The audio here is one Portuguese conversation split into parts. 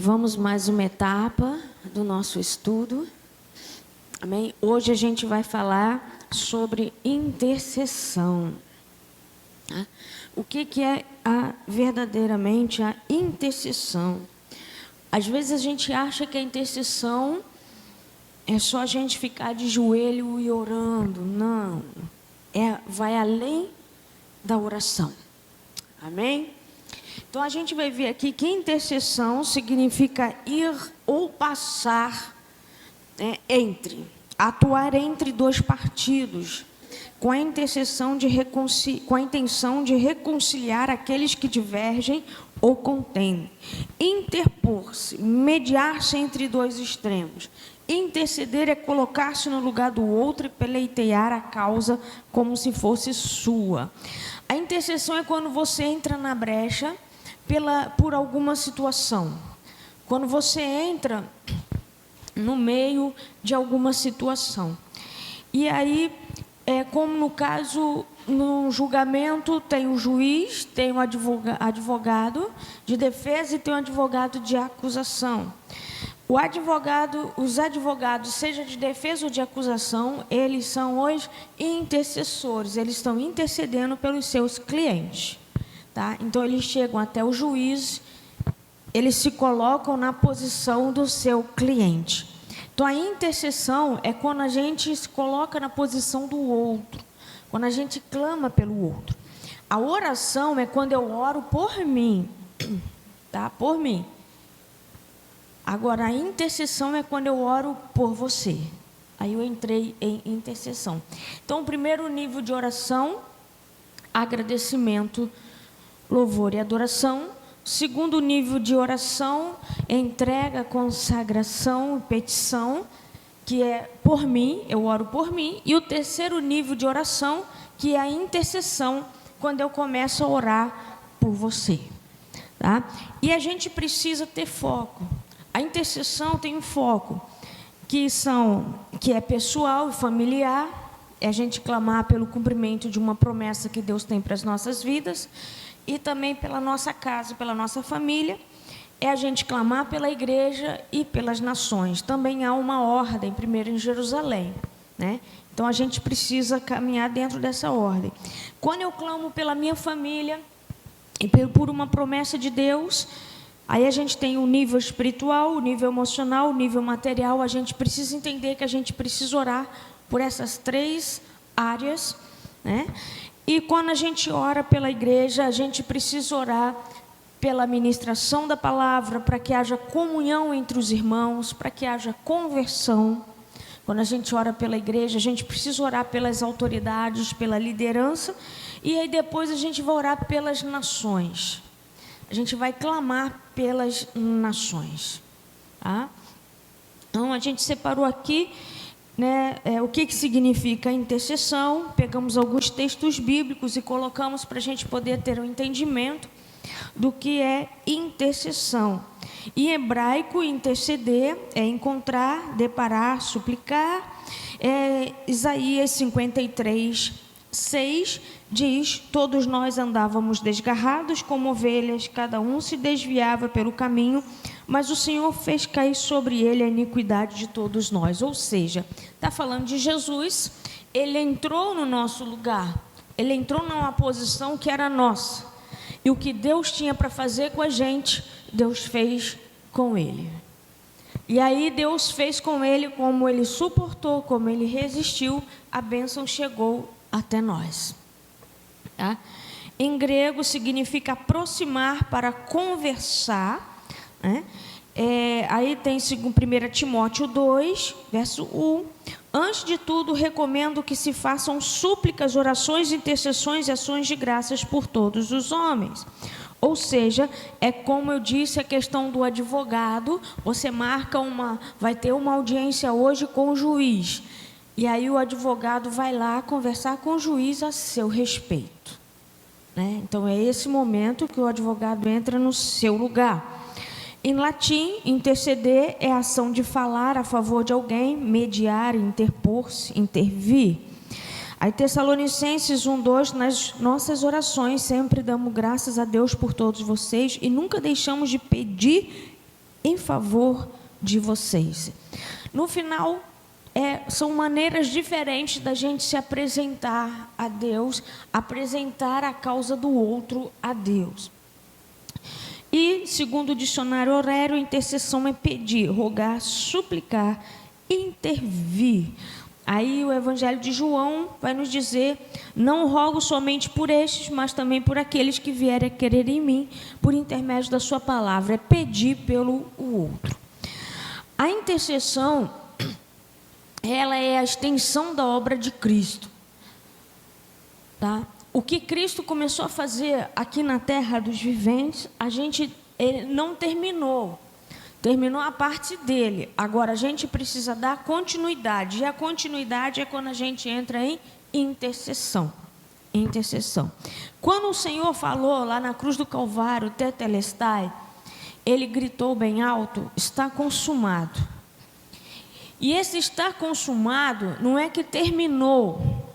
Vamos mais uma etapa do nosso estudo. Amém? Hoje a gente vai falar sobre intercessão. Tá? O que é verdadeiramente a intercessão? Às vezes a gente acha que a intercessão é só a gente ficar de joelho e orando. Não. Vai além da oração. Amém? Então, a gente vai ver aqui que intercessão significa ir ou passar atuar entre dois partidos, com a intenção de reconciliar aqueles que divergem ou contendem. Interpor-se, mediar-se entre dois extremos. Interceder é colocar-se no lugar do outro e pleitear a causa como se fosse sua. A intercessão é quando você entra na brecha por alguma situação. Quando você entra no meio de alguma situação. E aí, como no caso, no julgamento, tem o juiz, tem o advogado de defesa e tem o advogado de acusação. Os advogados, seja de defesa ou de acusação, eles são os intercessores, eles estão intercedendo pelos seus clientes. Tá? Então, eles chegam até o juiz, eles se colocam na posição do seu cliente. Então, a intercessão é quando a gente se coloca na posição do outro, quando a gente clama pelo outro. A oração é quando eu oro por mim, tá? Por mim. Agora, a intercessão é quando eu oro por você. Aí eu entrei em intercessão. Então, o primeiro nível de oração, agradecimento, louvor e adoração. Segundo nível de oração, entrega, consagração e petição, que é por mim, eu oro por mim. E o terceiro nível de oração, que é a intercessão, quando eu começo a orar por você. Tá? E a gente precisa ter foco. A intercessão tem um foco, que é pessoal e familiar, é a gente clamar pelo cumprimento de uma promessa que Deus tem para as nossas vidas, e também pela nossa casa, pela nossa família, é a gente clamar pela igreja e pelas nações. Também há uma ordem, primeiro em Jerusalém, né? Então, a gente precisa caminhar dentro dessa ordem. Quando eu clamo pela minha família e por uma promessa de Deus, aí a gente tem o nível espiritual, o nível emocional, o nível material. A gente precisa entender que a gente precisa orar por essas três áreas, né? E quando a gente ora pela igreja, a gente precisa orar pela ministração da palavra, para que haja comunhão entre os irmãos, para que haja conversão. Quando a gente ora pela igreja, a gente precisa orar pelas autoridades, pela liderança, e aí depois a gente vai orar pelas nações. A gente vai clamar pelas nações. Tá? Então, a gente separou aqui, né, o que significa intercessão. Pegamos alguns textos bíblicos e colocamos para a gente poder ter um entendimento do que é intercessão. Em hebraico, interceder é encontrar, deparar, suplicar. Isaías 53:6 diz: todos nós andávamos desgarrados como ovelhas, cada um se desviava pelo caminho, mas o Senhor fez cair sobre ele a iniquidade de todos nós. Ou seja, está falando de Jesus. Ele entrou no nosso lugar, ele entrou numa posição que era nossa, e o que Deus tinha para fazer com a gente, Deus fez com ele. E aí Deus fez com ele, como ele suportou, como ele resistiu, a bênção chegou até nós. Tá? Em grego significa aproximar, para conversar, né? Aí tem 1 Timóteo 2, verso 1. Antes de tudo, recomendo que se façam súplicas, orações, intercessões e ações de graças por todos os homens. Ou seja, é como eu disse, a questão do advogado. Você vai ter uma audiência hoje com o juiz. E aí o advogado vai lá conversar com o juiz a seu respeito, né? Então, é esse momento que o advogado entra no seu lugar. Em latim, interceder é a ação de falar a favor de alguém, mediar, interpor-se, intervir. Aí, Tessalonicenses 1:2, nas nossas orações sempre damos graças a Deus por todos vocês e nunca deixamos de pedir em favor de vocês. No final, são maneiras diferentes da gente se apresentar a Deus, apresentar a causa do outro a Deus. E, segundo o dicionário Aurélio, intercessão é pedir, rogar, suplicar, intervir. Aí o Evangelho de João vai nos dizer: não rogo somente por estes, mas também por aqueles que vierem a querer em mim, por intermédio da sua palavra. É pedir pelo outro. A intercessão, ela é a extensão da obra de Cristo. Tá? O que Cristo começou a fazer aqui na terra dos viventes, ele não terminou. Terminou a parte dele. Agora a gente precisa dar continuidade. E a continuidade é quando a gente entra em intercessão. Intercessão. Quando o Senhor falou lá na cruz do Calvário, Tetelestai, ele gritou bem alto: está consumado. E esse estar consumado não é que terminou,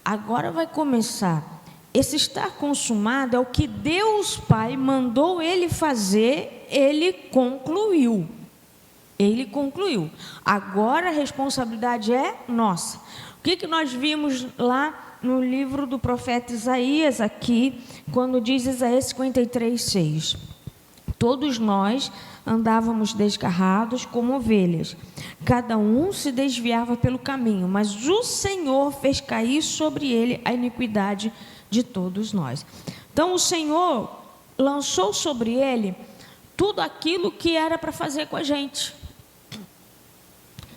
agora vai começar. Esse estar consumado é o que Deus Pai mandou ele fazer, ele concluiu. Ele concluiu. Agora a responsabilidade é nossa. O que nós vimos lá no livro do profeta Isaías, aqui, quando diz Isaías 53:6. Todos nós andávamos desgarrados como ovelhas, cada um se desviava pelo caminho, mas o Senhor fez cair sobre ele a iniquidade de todos nós. Então o Senhor lançou sobre ele tudo aquilo que era para fazer com a gente.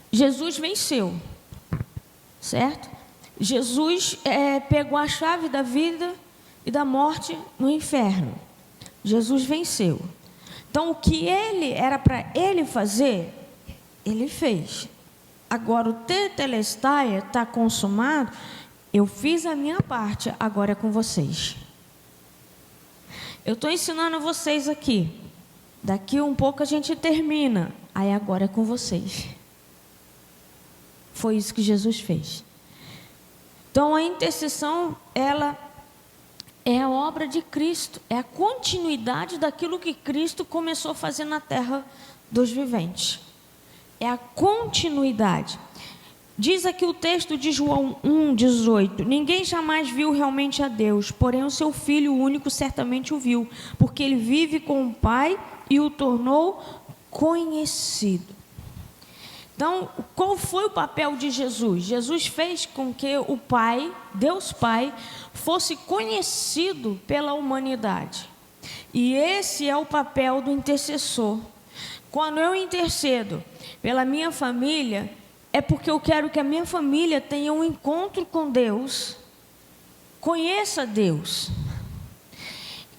Jesus venceu, certo? Jesus pegou a chave da vida e da morte no inferno. Jesus venceu. Então, o que era para ele fazer, ele fez. Agora, o Tetelestai está consumado. Eu fiz a minha parte, agora é com vocês. Eu estou ensinando vocês aqui. Daqui um pouco a gente termina. Aí agora é com vocês. Foi isso que Jesus fez. Então, a intercessão, ela é a obra de Cristo, é a continuidade daquilo que Cristo começou a fazer na terra dos viventes. É a continuidade. Diz aqui o texto de João 1,18: ninguém jamais viu realmente a Deus, porém o seu Filho único certamente o viu, porque ele vive com o Pai e o tornou conhecido. Então, qual foi o papel de Jesus? Jesus fez com que o Pai, Deus Pai, fosse conhecido pela humanidade. E esse é o papel do intercessor. Quando eu intercedo pela minha família, é porque eu quero que a minha família tenha um encontro com Deus, conheça Deus.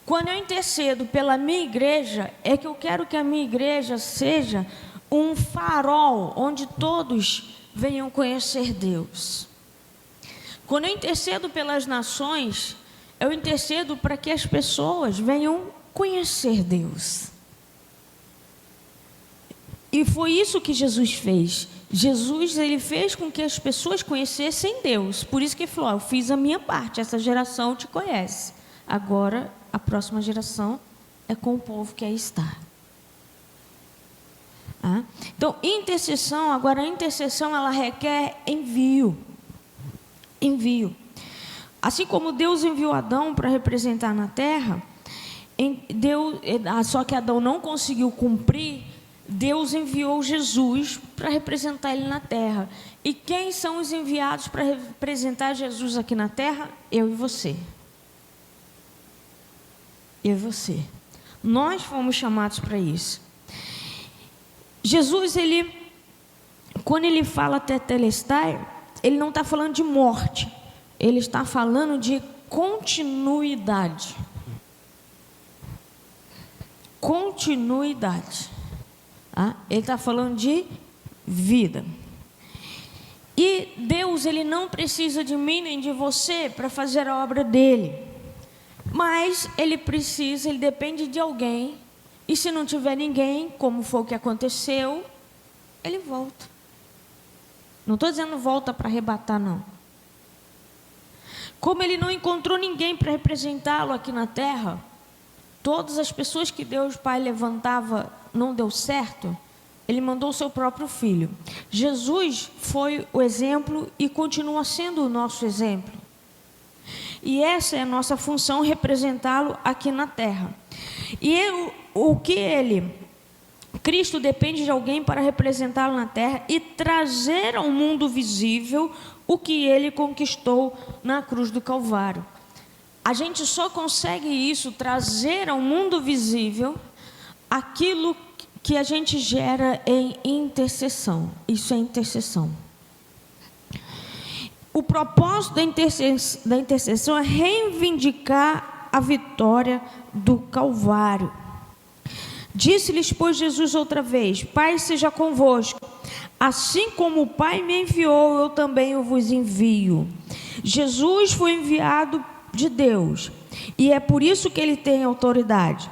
Quando eu intercedo pela minha igreja, é que eu quero que a minha igreja seja um farol onde todos venham conhecer Deus. Quando eu intercedo pelas nações, eu intercedo para que as pessoas venham conhecer Deus. E foi isso que Jesus fez. Jesus, ele fez com que as pessoas conhecessem Deus. Por isso que ele falou: eu fiz a minha parte, essa geração te conhece. Agora, a próxima geração é com o povo que aí está. Então, intercessão, agora a intercessão, ela requer envio. Envio. Assim como Deus enviou Adão para representar na terra, só que Adão não conseguiu cumprir, Deus enviou Jesus para representar ele na terra. E quem são os enviados para representar Jesus aqui na terra? Eu e você. Eu e você. Nós fomos chamados para isso. Jesus, quando ele fala Tetelestai, ele não está falando de morte, ele está falando de continuidade. Continuidade. Ele está falando de vida. E Deus, ele não precisa de mim nem de você para fazer a obra dele. Mas ele depende de alguém. E se não tiver ninguém, como foi o que aconteceu, ele volta. Não estou dizendo volta para arrebatar, não. Como ele não encontrou ninguém para representá-lo aqui na terra, todas as pessoas que Deus Pai levantava não deu certo, ele mandou o seu próprio filho. Jesus foi o exemplo e continua sendo o nosso exemplo. E essa é a nossa função, representá-lo aqui na terra. E Cristo depende de alguém para representá-lo na terra e trazer ao mundo visível o que ele conquistou na cruz do Calvário. A gente só consegue isso, trazer ao mundo visível aquilo que a gente gera em intercessão. Isso é intercessão. O propósito da intercessão é reivindicar a vitória do Calvário. Disse-lhes, pois, Jesus outra vez: Pai seja convosco, assim como o Pai me enviou, eu também o vos envio. Jesus foi enviado de Deus, e é por isso que ele tem autoridade.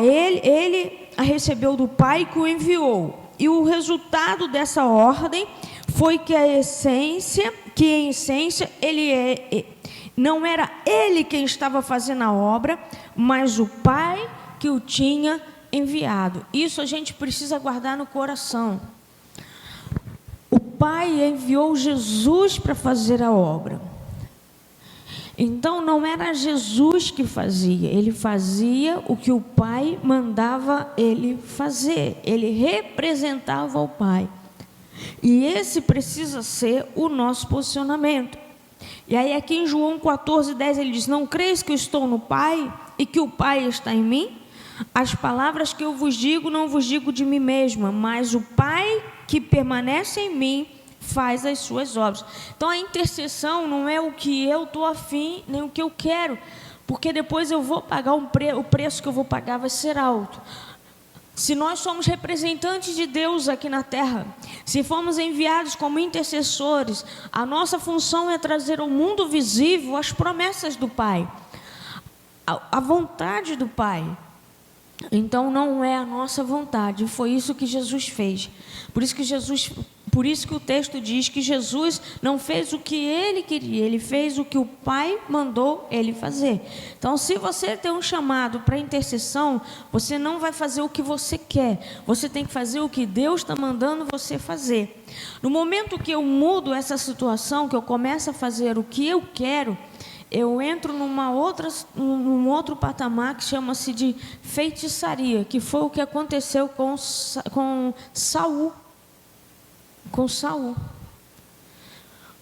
Ele a recebeu do Pai que o enviou, e o resultado dessa ordem foi que em essência não era ele quem estava fazendo a obra, mas o Pai que o tinha enviado. Isso a gente precisa guardar no coração. O Pai enviou Jesus para fazer a obra. Então não era Jesus que fazia, ele fazia o que o Pai mandava ele fazer. Ele representava o Pai. E esse precisa ser o nosso posicionamento. E aí aqui em João 14:10 ele diz: Não creis que eu estou no Pai e que o Pai está em mim? As palavras que eu vos digo, não vos digo de mim mesma, mas o Pai que permanece em mim faz as suas obras. Então a intercessão não é o que eu estou afim, nem o que eu quero, porque depois eu vou pagar o preço que eu vou pagar vai ser alto. Se nós somos representantes de Deus aqui na terra, se formos enviados como intercessores, a nossa função é trazer ao mundo visível as promessas do Pai, a vontade do Pai. Então não é a nossa vontade, foi isso que Jesus fez. Por isso que o texto diz que Jesus não fez o que ele queria, ele fez o que o Pai mandou ele fazer. Então, se você tem um chamado para intercessão, você não vai fazer o que você quer, você tem que fazer o que Deus está mandando você fazer. No momento que eu mudo essa situação, que eu começo a fazer o que eu quero, eu entro num outro patamar que chama-se de feitiçaria, que foi o que aconteceu com Saul.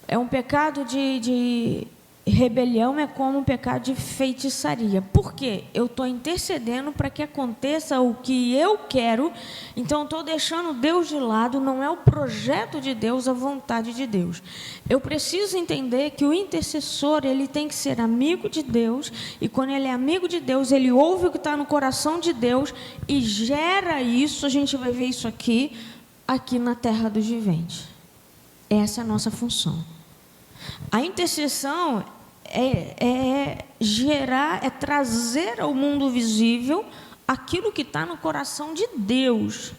É um pecado de rebelião, é como um pecado de feitiçaria. Por quê? Eu estou intercedendo para que aconteça o que eu quero, então estou deixando Deus de lado, não é o projeto de Deus, a vontade de Deus. Eu preciso entender que o intercessor, ele tem que ser amigo de Deus, e quando ele é amigo de Deus, ele ouve o que está no coração de Deus e gera isso. A gente vai ver isso aqui na terra dos viventes. Essa é a nossa função. A intercessão é trazer ao mundo visível aquilo que está no coração de Deus.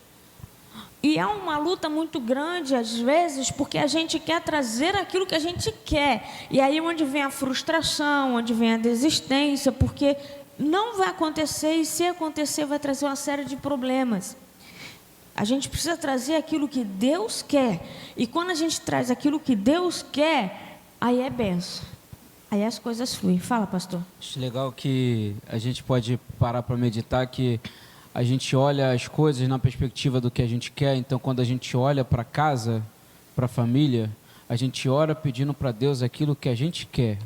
E é uma luta muito grande, às vezes, porque a gente quer trazer aquilo que a gente quer. E aí onde vem a frustração, onde vem a desistência, porque não vai acontecer, e se acontecer vai trazer uma série de problemas. A gente precisa trazer aquilo que Deus quer. E quando a gente traz aquilo que Deus quer, aí é benção. Aí as coisas fluem. Fala, pastor. Acho legal que a gente pode parar para meditar que a gente olha as coisas na perspectiva do que a gente quer. Então, quando a gente olha para casa, para a família, a gente ora pedindo para Deus aquilo que a gente quer.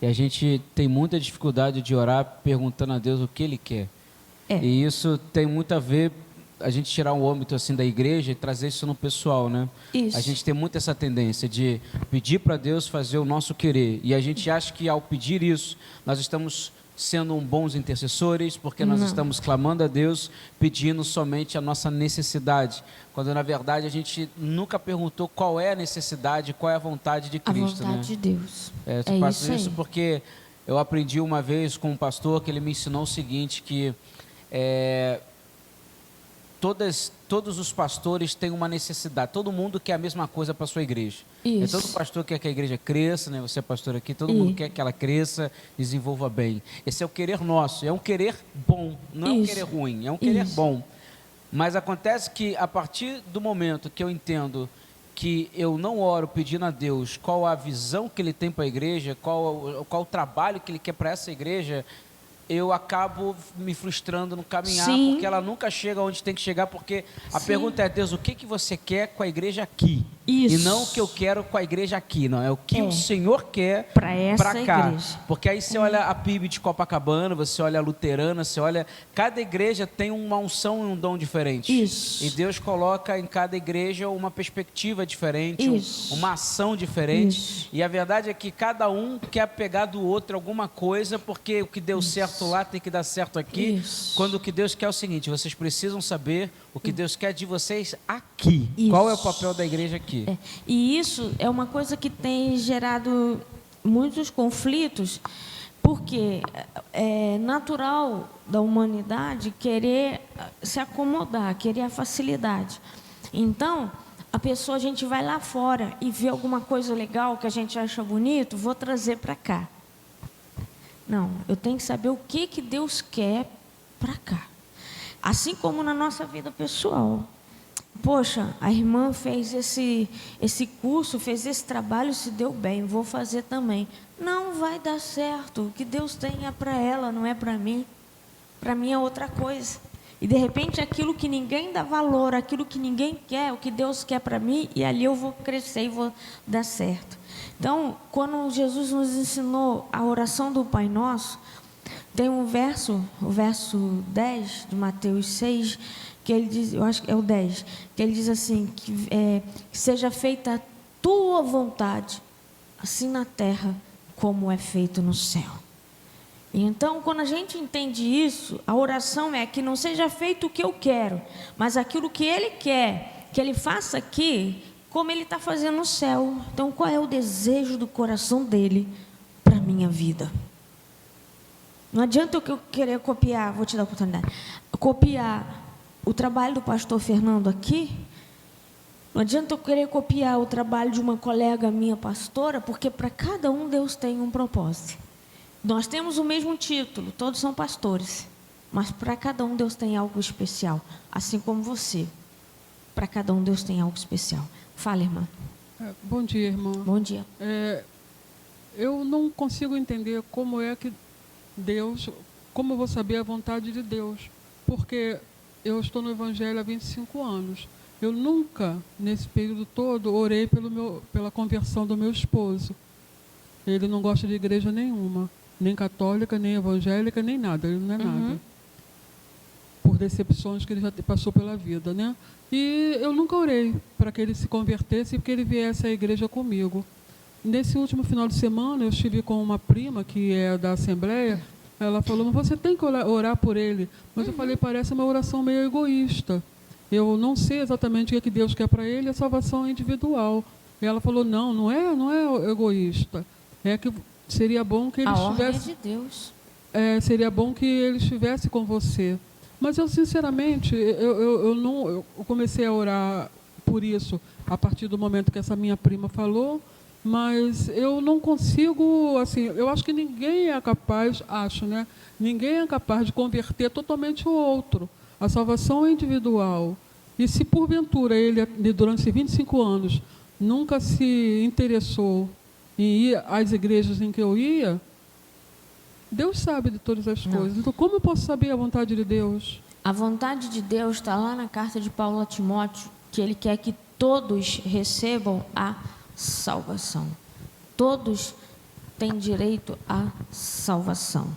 E a gente tem muita dificuldade de orar perguntando a Deus o que Ele quer. E isso tem muito a ver, a gente tirar um âmbito assim da igreja e trazer isso no pessoal, né? Isso. A gente tem muito essa tendência de pedir para Deus fazer o nosso querer. E a gente acha que ao pedir isso, nós estamos sendo bons intercessores, porque nós estamos clamando a Deus, pedindo somente a nossa necessidade. Quando, na verdade, a gente nunca perguntou qual é a necessidade, qual é a vontade de Cristo. A vontade de Deus. Eu faço isso porque eu aprendi uma vez com um pastor que ele me ensinou o seguinte, que todos os pastores têm uma necessidade, todo mundo quer a mesma coisa para a sua igreja. Todo pastor quer que a igreja cresça, né? Você é pastor aqui, todo mundo quer que ela cresça, desenvolva bem. Esse é o querer nosso, é um querer bom, não é um querer ruim, é um querer bom. Mas acontece que a partir do momento que eu entendo que eu não oro pedindo a Deus qual a visão que Ele tem para a igreja, qual o trabalho que Ele quer para essa igreja, eu acabo me frustrando no caminhar, Sim. porque ela nunca chega onde tem que chegar, porque a Sim. pergunta é, Deus, o que você quer com a igreja aqui? Isso. E não o que eu quero com a igreja aqui, não, é o que o Senhor quer Para essa cá. igreja. Porque aí você olha a PIB de Copacabana, você olha a luterana, você olha, cada igreja tem uma unção e um dom diferente. Isso. E Deus coloca em cada igreja uma perspectiva diferente, Isso. uma ação diferente. Isso. E a verdade é que cada um quer pegar do outro alguma coisa, porque o que deu certo lá tem que dar certo aqui. Isso. Quando o que Deus quer é o seguinte, vocês precisam saber o que Deus quer de vocês aqui. Isso. Qual é o papel da igreja aqui? E isso é uma coisa que tem gerado muitos conflitos, porque é natural da humanidade querer se acomodar, querer a facilidade. Então, a gente vai lá fora e vê alguma coisa legal que a gente acha bonito, vou trazer para cá. Não, eu tenho que saber o que Deus quer para cá. Assim como na nossa vida pessoal. Poxa, a irmã fez esse curso, fez esse trabalho, se deu bem, vou fazer também. Não vai dar certo. O que Deus tem é para ela, não é para mim. Para mim é outra coisa. E de repente aquilo que ninguém dá valor, aquilo que ninguém quer, o que Deus quer para mim, e ali eu vou crescer e vou dar certo. Então, quando Jesus nos ensinou a oração do Pai Nosso, tem um verso, o verso 10 de Mateus 6, que ele diz, eu acho que é o 10, que ele diz assim, que seja feita a tua vontade, assim na terra como é feito no céu. Então, quando a gente entende isso, a oração é que não seja feito o que eu quero, mas aquilo que Ele quer, que Ele faça aqui, como Ele está fazendo no céu. Então, qual é o desejo do coração dEle para a minha vida? Não adianta eu querer copiar, vou te dar a oportunidade, copiar o trabalho do pastor Fernando aqui. Não adianta eu querer copiar o trabalho de uma colega minha pastora, porque para cada um Deus tem um propósito. Nós temos o mesmo título, todos são pastores, mas para cada um Deus tem algo especial, assim como você. Para cada um Deus tem algo especial. Fala, irmã. Bom dia, irmã. Bom dia. Eu não consigo entender como é que Deus, como eu vou saber a vontade de Deus, porque eu estou no Evangelho há 25 anos. Eu nunca, nesse período todo, orei pela conversão do meu esposo. Ele não gosta de igreja nenhuma, nem católica, nem evangélica, nem nada. Ele não é nada. Por decepções que ele já passou pela vida, né? E eu nunca orei para que ele se convertesse e que ele viesse à igreja comigo. Nesse último final de semana, eu estive com uma prima que é da Assembleia. Ela falou, mas você tem que orar por ele. Mas eu falei, parece uma oração meio egoísta. Eu não sei exatamente o que Deus quer para ele, a salvação é individual. E ela falou, não é egoísta. É que seria bom que ele estivesse... A ordem de Deus. Seria bom que ele estivesse com você. Mas eu, sinceramente, eu comecei a orar por isso a partir do momento que essa minha prima falou, mas eu não consigo, assim, eu acho que ninguém é capaz, né? Ninguém é capaz de converter totalmente o outro. A salvação é individual. E se porventura ele, durante esses 25 anos, nunca se interessou em ir às igrejas em que eu ia, Deus sabe de todas as coisas. Então, como eu posso saber a vontade de Deus? A vontade de Deus está lá na carta de Paulo a Timóteo, que ele quer que todos recebam a salvação. Todos têm direito à salvação.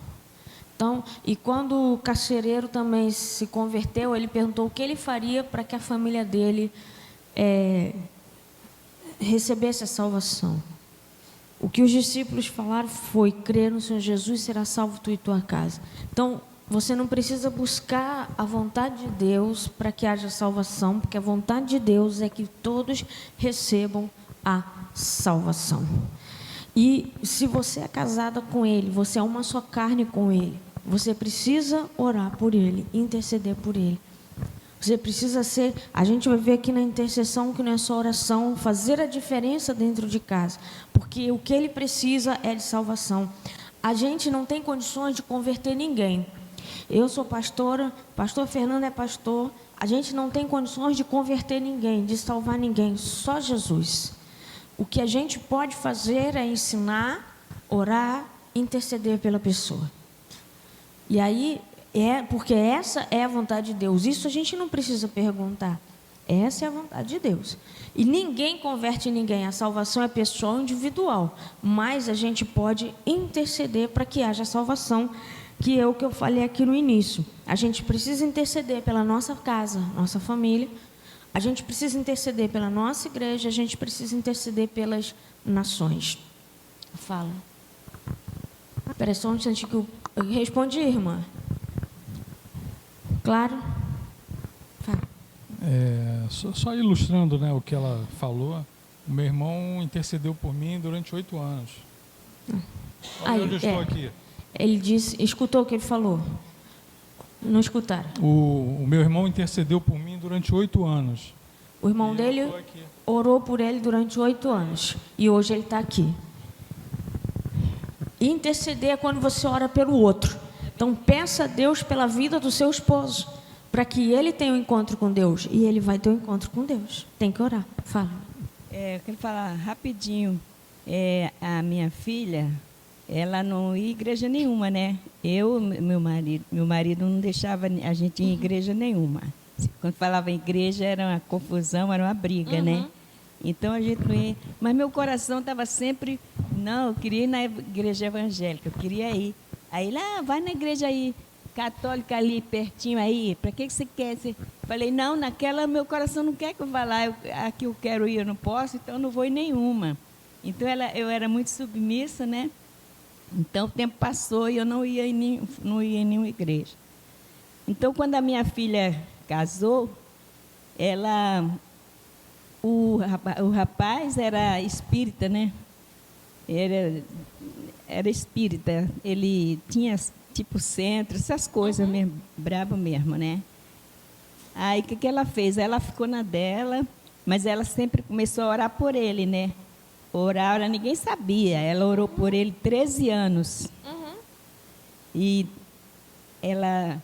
Então, e quando o carcereiro também se converteu, ele perguntou o que ele faria para que a família dele recebesse a salvação. O que os discípulos falaram foi: crer no Senhor Jesus, será salvo tu e tua casa. Então, você não precisa buscar a vontade de Deus para que haja salvação, porque a vontade de Deus é que todos recebam a salvação. E se você é casada com Ele, você é uma só carne com Ele, você precisa orar por Ele, interceder por Ele. Você precisa ser, a gente vai ver aqui na intercessão que não é só oração, fazer a diferença dentro de casa, porque o que Ele precisa é de salvação. A gente não tem condições de converter ninguém. Eu sou pastora, pastor Fernando é pastor, A gente não tem condições de converter ninguém, de salvar ninguém, só Jesus. O que a gente pode fazer é ensinar, orar, interceder pela pessoa. E aí, porque essa é a vontade de Deus. Isso a gente não precisa perguntar. Essa é a vontade de Deus. E ninguém converte ninguém. A salvação é pessoal, individual. Mas a gente pode interceder para que haja salvação, que é o que eu falei aqui no início. A gente precisa interceder pela nossa casa, nossa família. A gente precisa interceder pela nossa igreja. A gente precisa interceder pelas nações. Fala. Espera só um instante que eu respondi, irmã. Claro? Fala. Só ilustrando, né, o que ela falou, o meu irmão intercedeu por mim durante 8 anos. Olha onde eu estou aqui. Ele disse, escutou o que ele falou? Não escutaram? O meu irmão intercedeu por mim durante 8 anos. O irmão dele orou por ele durante 8 anos. E hoje ele está aqui. Interceder é quando você ora pelo outro. Então, peça a Deus pela vida do seu esposo, para que ele tenha um encontro com Deus. E ele vai ter um encontro com Deus. Tem que orar. Fala. Eu quero falar rapidinho. A minha filha, ela não ia em igreja nenhuma, né? Meu marido não deixava a gente ir em igreja nenhuma. Quando falava em igreja, era uma confusão, era uma briga, né? Então a gente não ia. Mas meu coração estava sempre, não, eu queria ir na igreja evangélica, eu queria ir. Aí lá, vai na igreja aí, católica ali, pertinho aí, para que você quer? Falei, não, naquela meu coração não quer que eu vá lá, aqui eu quero ir, eu não posso, então eu não vou em nenhuma. Então eu era muito submissa, né? Então o tempo passou e eu não ia em nenhuma igreja. Então quando a minha filha casou, o rapaz era espírita, né? Era espírita. Ele tinha tipo centro, essas coisas mesmo, brabo mesmo, né? Aí o que ela fez? Ela ficou na dela, mas ela sempre começou a orar por ele, né? Orar, ninguém sabia. Ela orou por ele 13 anos. E ela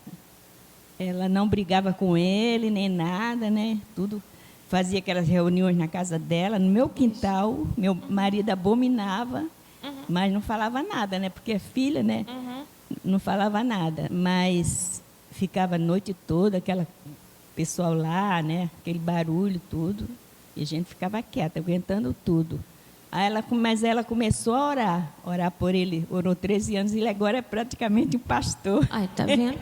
não brigava com ele, nem nada, né? Tudo. Fazia aquelas reuniões na casa dela, no meu quintal. Meu marido abominava, mas não falava nada, né? Porque é filha, né? Não falava nada. Mas ficava a noite toda, aquela pessoal lá, né? Aquele barulho, tudo. E a gente ficava quieta, aguentando tudo. Mas ela começou a orar por ele. Orou 13 anos e ele agora é praticamente um pastor. Ai, tá vendo?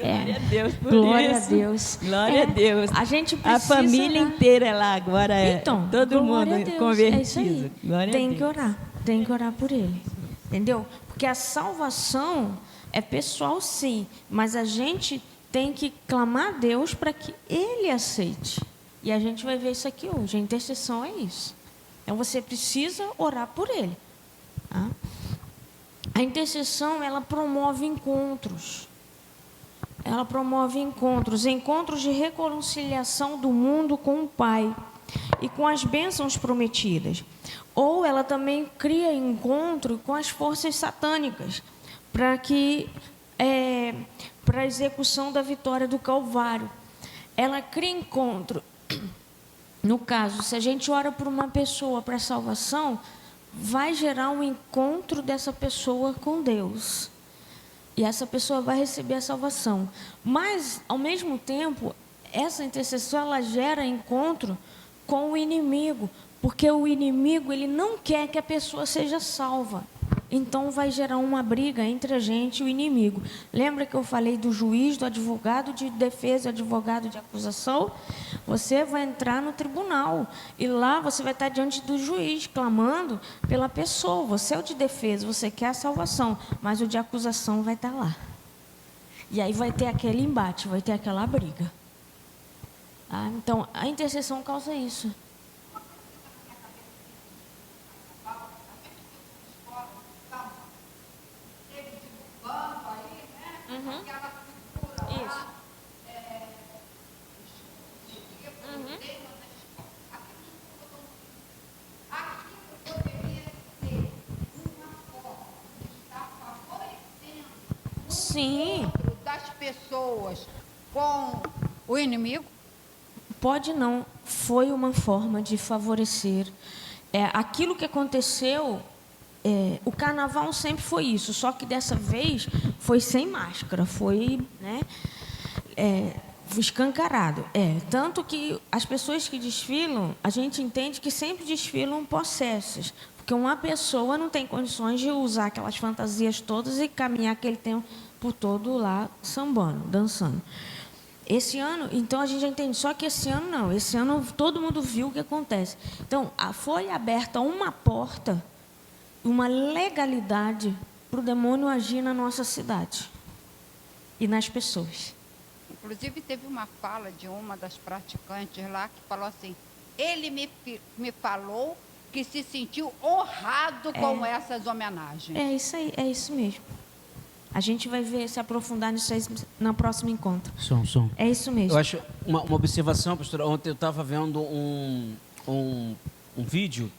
Glória a Deus por Glória isso. a Deus. Glória a Deus. A gente precisa, a família inteira lá agora, então, todo mundo convertido. É isso aí. Tem que orar. Tem que orar por ele. Entendeu? Porque a salvação é pessoal, sim. Mas a gente tem que clamar a Deus para que ele aceite. E a gente vai ver isso aqui hoje. A intercessão é isso. Então, você precisa orar por ele. Tá? A intercessão, ela promove encontros. Ela promove encontros de reconciliação do mundo com o Pai e com as bênçãos prometidas. Ou ela também cria encontro com as forças satânicas para a execução da vitória do Calvário. Ela cria encontro. No caso, se a gente ora por uma pessoa para salvação, vai gerar um encontro dessa pessoa com Deus. E essa pessoa vai receber a salvação. Mas, ao mesmo tempo, essa intercessão ela gera encontro com o inimigo. Porque o inimigo ele não quer que a pessoa seja salva. Então, vai gerar uma briga entre a gente e o inimigo. Lembra que eu falei do juiz, do advogado de defesa e advogado de acusação? Você vai entrar no tribunal. E lá você vai estar diante do juiz, clamando pela pessoa. Você é o de defesa, você quer a salvação. Mas o de acusação vai estar lá. E aí vai ter aquele embate, vai ter aquela briga. Então, a intercessão causa isso. Sim. Das pessoas com O inimigo? Pode não. Foi uma forma de favorecer. Aquilo que aconteceu, o carnaval sempre foi isso, só que dessa vez foi sem máscara, foi, né, escancarado. Tanto que as pessoas que desfilam, a gente entende que sempre desfilam possessas, porque uma pessoa não tem condições de usar aquelas fantasias todas e caminhar aquele tempo todo lá sambando, dançando. Esse ano, então a gente já entende, só que esse ano não, esse ano todo mundo viu o que acontece. Então, foi aberta uma porta, uma legalidade para o demônio agir na nossa cidade e nas pessoas. Inclusive, teve uma fala de uma das praticantes lá que falou assim, ele me falou que se sentiu honrado com essas homenagens. É isso aí, é isso mesmo. A gente vai ver, se aprofundar nisso aí no próximo encontro. Som. É isso mesmo. Eu acho uma observação, pastora. Ontem eu estava vendo um vídeo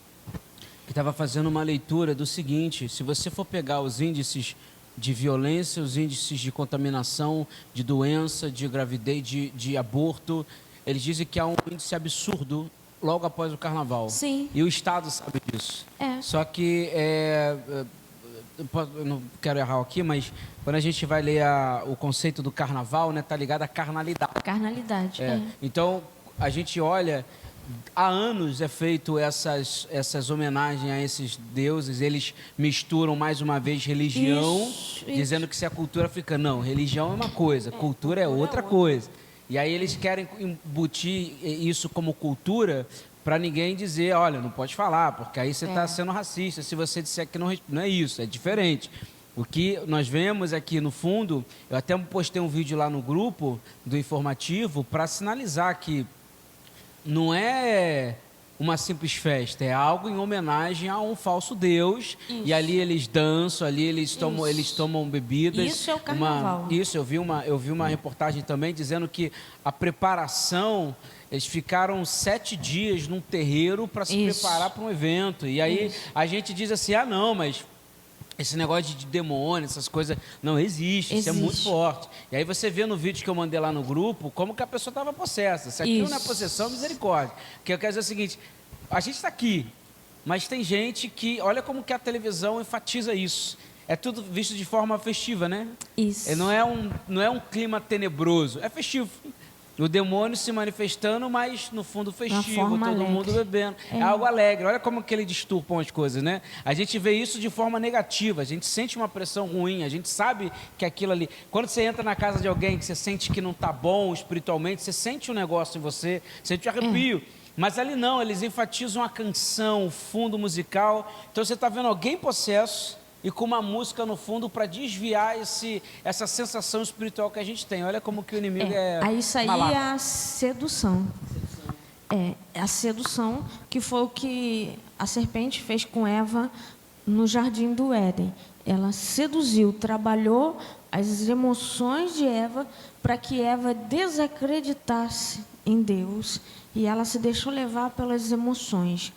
que estava fazendo uma leitura do seguinte: se você for pegar os índices de violência, os índices de contaminação, de doença, de gravidez, de aborto, eles dizem que há um índice absurdo logo após o carnaval. Sim. E o Estado sabe disso. Só que eu não quero errar aqui, mas quando a gente vai ler o conceito do carnaval, né, tá ligado à carnalidade. Carnalidade. Então, a gente olha, há anos é feito essas homenagens a esses deuses, eles misturam mais uma vez religião, dizendo que se a cultura africana, não, religião é uma coisa, cultura é outra coisa. E aí eles querem embutir isso como cultura, para ninguém dizer, olha, não pode falar, porque aí você está sendo racista, se você disser que não é isso, é diferente. O que nós vemos aqui no fundo, eu até postei um vídeo lá no grupo do informativo para sinalizar que não é uma simples festa, é algo em homenagem a um falso deus. Isso. E ali eles dançam, ali eles tomam bebidas. Isso é o carnaval. Eu vi uma reportagem também dizendo que a preparação, eles ficaram 7 dias num terreiro para se preparar para um evento. E aí a gente diz assim, não, mas esse negócio de demônio, essas coisas, não existe, isso é muito forte. E aí você vê no vídeo que eu mandei lá no grupo, como que a pessoa estava possessa. Se aquilo não é possessão, misericórdia. Porque eu quero dizer o seguinte, a gente está aqui, mas tem gente que, olha como que a televisão enfatiza isso. É tudo visto de forma festiva, né? Isso. Não é um clima tenebroso, é festivo. O demônio se manifestando, mas no fundo festivo, todo alegre. Mundo bebendo. É algo alegre. Olha como que eles disturpam as coisas, né? A gente vê isso de forma negativa, a gente sente uma pressão ruim, a gente sabe que aquilo ali... Quando você entra na casa de alguém que você sente que não está bom espiritualmente, você sente um negócio em você, sente um arrepio. Mas ali não, eles enfatizam a canção, o fundo musical. Então você está vendo alguém possesso e com uma música no fundo para desviar essa sensação espiritual que a gente tem. Olha como que o inimigo isso aí malaco. É a sedução. É a sedução, que foi o que a serpente fez com Eva no jardim do Éden. Ela seduziu, trabalhou as emoções de Eva para que Eva desacreditasse em Deus e ela se deixou levar pelas emoções.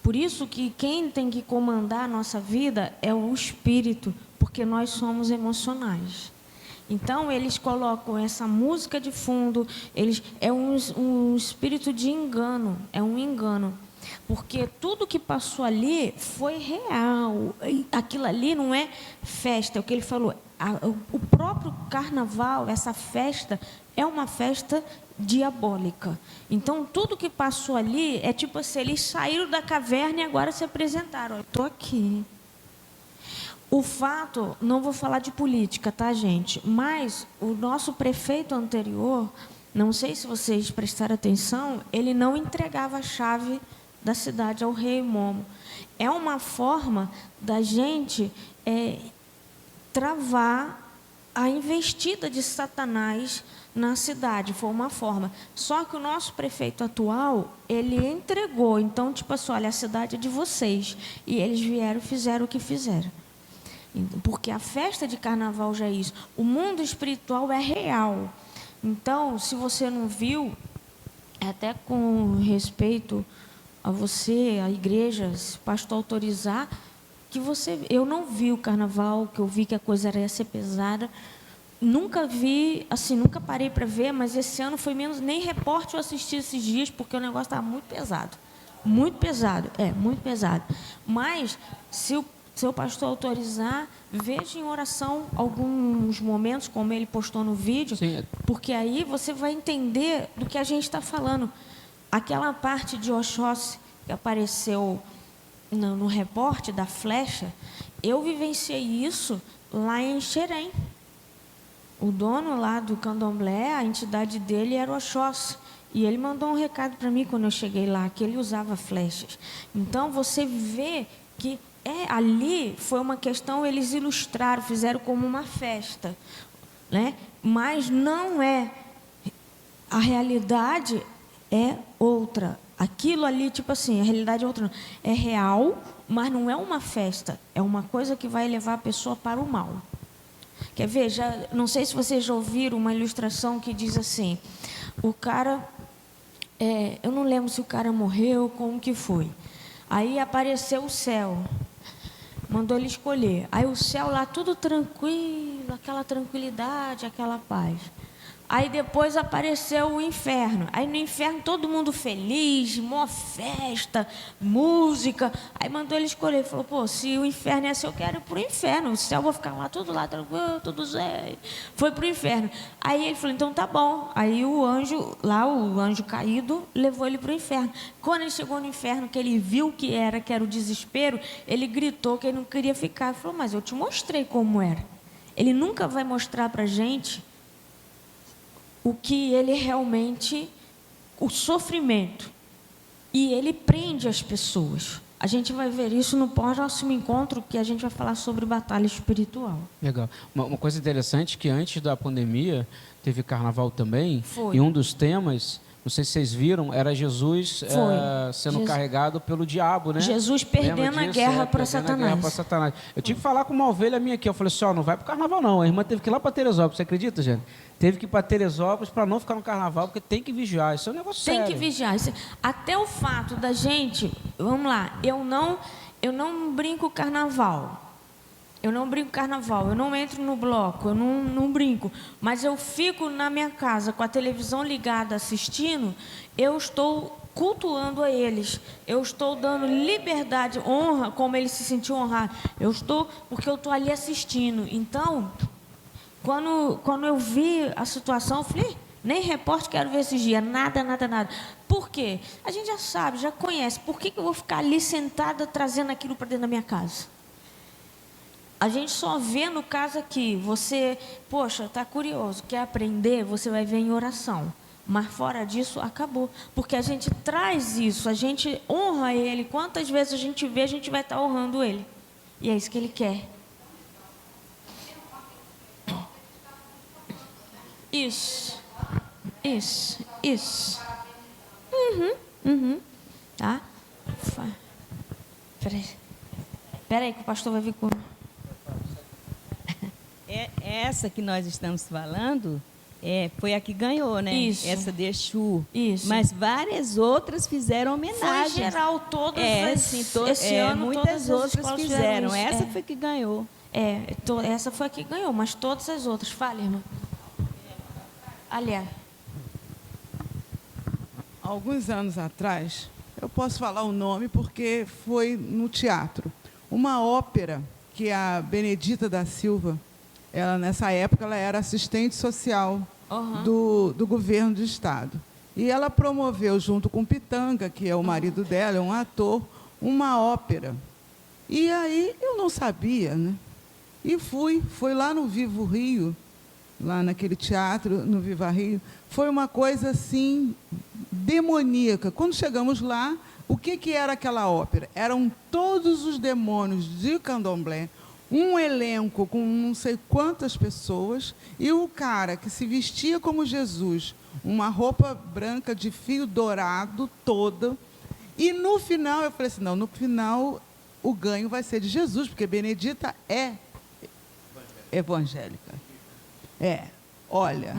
Por isso que quem tem que comandar a nossa vida é o Espírito, porque nós somos emocionais. Então, eles colocam essa música de fundo, é um espírito de engano, é um engano. Porque tudo que passou ali foi real. Aquilo ali não é festa, é o que ele falou. O próprio carnaval, essa festa, é uma festa diabólica. Então, tudo que passou ali é tipo assim, eles saíram da caverna e agora se apresentaram. Eu estou aqui. O fato, não vou falar de política, tá, gente? Mas o nosso prefeito anterior, não sei se vocês prestaram atenção, ele não entregava a chave da cidade ao rei Momo. É uma forma da gente travar a investida de Satanás na cidade, foi uma forma. Só que o nosso prefeito atual, ele entregou. Então, tipo assim, olha, a cidade é de vocês. E eles vieram e fizeram o que fizeram. Porque a festa de carnaval já é isso. O mundo espiritual é real. Então, se você não viu, até com respeito a você, a igreja, se o pastor autorizar, eu não vi o carnaval, que eu vi que a coisa ia ser pesada, nunca vi, assim, nunca parei para ver, mas esse ano foi menos, nem repórter eu assisti esses dias, porque o negócio estava muito pesado. Muito pesado, muito pesado. Mas, se o pastor autorizar, veja em oração alguns momentos, como ele postou no vídeo, Sim. porque aí você vai entender do que a gente está falando. Aquela parte de Oxóssi que apareceu no repórter da flecha, eu vivenciei isso lá em Xerém. O dono lá do candomblé, a entidade dele era o Oxóssi. E ele mandou um recado para mim quando eu cheguei lá, que ele usava flechas. Então, você vê que ali foi uma questão, eles ilustraram, fizeram como uma festa, né? Mas não é. A realidade é outra. Aquilo ali, tipo assim, a realidade é outra. Não. É real, mas não é uma festa. É uma coisa que vai levar a pessoa para o mal. Quer ver? Não sei se vocês já ouviram uma ilustração que diz assim, o cara, eu não lembro se o cara morreu, como que foi. Aí apareceu o céu, mandou ele escolher. Aí o céu lá tudo tranquilo, aquela tranquilidade, aquela paz. Aí depois apareceu o inferno. Aí no inferno todo mundo feliz, mó festa, música. Aí mandou ele escolher. Falou, pô, se o inferno é assim, eu quero ir pro inferno. O céu eu vou ficar lá, tudo lá, tranquilo, tudo zé. Foi pro inferno. Aí ele falou, então tá bom. Aí o anjo caído, levou ele pro inferno. Quando ele chegou no inferno, que ele viu que era o desespero, ele gritou que ele não queria ficar. Ele falou, mas eu te mostrei como era. Ele nunca vai mostrar pra gente o que ele realmente, o sofrimento. E ele prende as pessoas. A gente vai ver isso no próximo encontro, que a gente vai falar sobre batalha espiritual. Legal. Uma coisa interessante, que antes da pandemia, teve carnaval também. Foi. E um dos temas, não sei se vocês viram, era Jesus sendo carregado pelo diabo, né? Jesus perdendo a guerra para Satanás. Eu tive que falar com uma ovelha minha aqui. Eu falei assim, não vai para o carnaval não. A irmã teve que ir lá para Teresópolis. Você acredita, gente? Teve que ir para Teresópolis para não ficar no carnaval, porque tem que vigiar. Isso é um negócio sério. Tem que vigiar. Até o fato da gente... Vamos lá. Eu não brinco carnaval. Eu não entro no bloco, eu não brinco. Mas eu fico na minha casa com a televisão ligada assistindo, eu estou cultuando a eles. Eu estou dando liberdade, honra, como ele se sentiu honrado. Porque eu estou ali assistindo. Então, quando eu vi a situação, eu falei, nem repórter quero ver esses dias, nada. Por quê? A gente já sabe, já conhece. Por que eu vou ficar ali sentada trazendo aquilo para dentro da minha casa? A gente só vê no caso aqui, você, poxa, está curioso, quer aprender, você vai ver em oração. Mas fora disso, acabou. Porque a gente traz isso, a gente honra ele. Quantas vezes a gente vê, a gente vai estar honrando ele. E é isso que ele quer. Isso. Tá? Peraí que o pastor vai vir com... Essa que nós estamos falando foi a que ganhou, né? Isso. Essa de Exu. Isso. Mas várias outras fizeram homenagem. Foi geral, todas esse ano, muitas outras fizeram. Essa foi que ganhou. Essa foi a que ganhou, mas todas as outras. Fala, irmã. Aliás. Alguns anos atrás, eu posso falar o nome porque foi no teatro. Uma ópera que a Benedita da Silva, ela nessa época ela era assistente social do governo do estado. E ela promoveu, junto com Pitanga, que é o marido dela, é um ator, uma ópera. E aí eu não sabia, né? E fui lá no Vivo Rio, lá naquele teatro, no Viva Rio. Foi uma coisa assim, demoníaca. Quando chegamos lá, o que era aquela ópera? Eram todos os demônios de candomblé, um elenco com não sei quantas pessoas, e o cara que se vestia como Jesus, uma roupa branca de fio dourado toda. E no final, eu falei assim, não, no final o ganho vai ser de Jesus, porque Benedita é evangélica. Olha,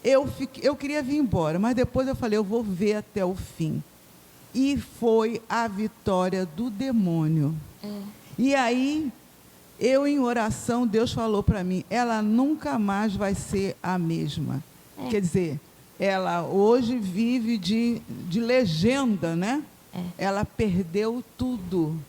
eu queria vir embora, mas depois eu falei, eu vou ver até o fim. E foi a vitória do demônio. E aí, eu em oração, Deus falou para mim, ela nunca mais vai ser a mesma. Quer dizer, ela hoje vive de legenda, né? Ela perdeu tudo.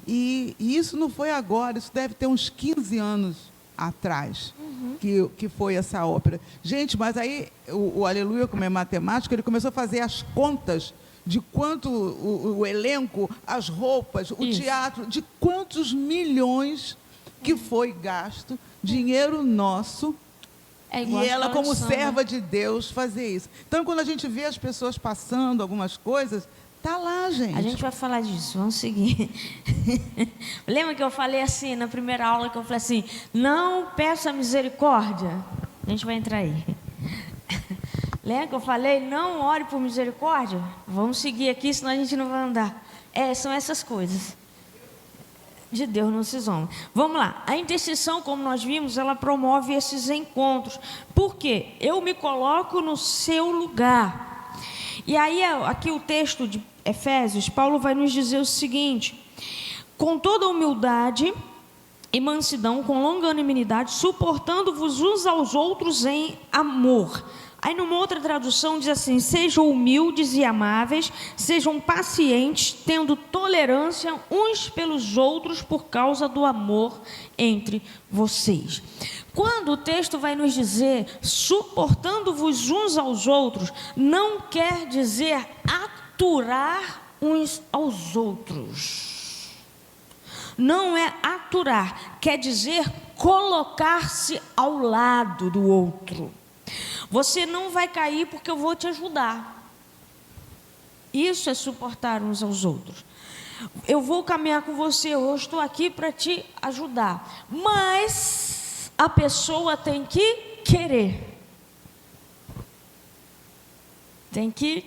E isso não foi agora, isso deve ter uns 15 anos atrás, que foi essa ópera. Gente, mas aí o Aleluia, como é matemático, ele começou a fazer as contas de quanto o elenco, as roupas, o teatro, de quantos milhões que foi gasto, dinheiro nosso, e ela, como serva de Deus, fazer isso. Então, quando a gente vê as pessoas passando algumas coisas, tá lá, gente. A gente vai falar disso, vamos seguir. Lembra que eu falei assim, na primeira aula, que eu falei assim, não peça misericórdia? A gente vai entrar aí. Lembra que eu falei, não ore por misericórdia? Vamos seguir aqui, senão a gente não vai andar. São essas coisas. De Deus não se zomba. Vamos lá. A intercessão, como nós vimos, ela promove esses encontros. Por quê? Eu me coloco no seu lugar. E aí, aqui o texto de Efésios, Paulo vai nos dizer o seguinte: com toda humildade e mansidão, com longanimidade, suportando-vos uns aos outros em amor. Aí, numa outra tradução, diz assim: sejam humildes e amáveis, sejam pacientes, tendo tolerância uns pelos outros por causa do amor entre vocês. Quando o texto vai nos dizer suportando-vos uns aos outros, não quer dizer aturar uns aos outros. Não é aturar, quer dizer colocar-se ao lado do outro. Você não vai cair porque eu vou te ajudar. Isso é suportar uns aos outros. Eu vou caminhar com você, eu estou aqui para te ajudar. Mas a pessoa tem que querer. Tem que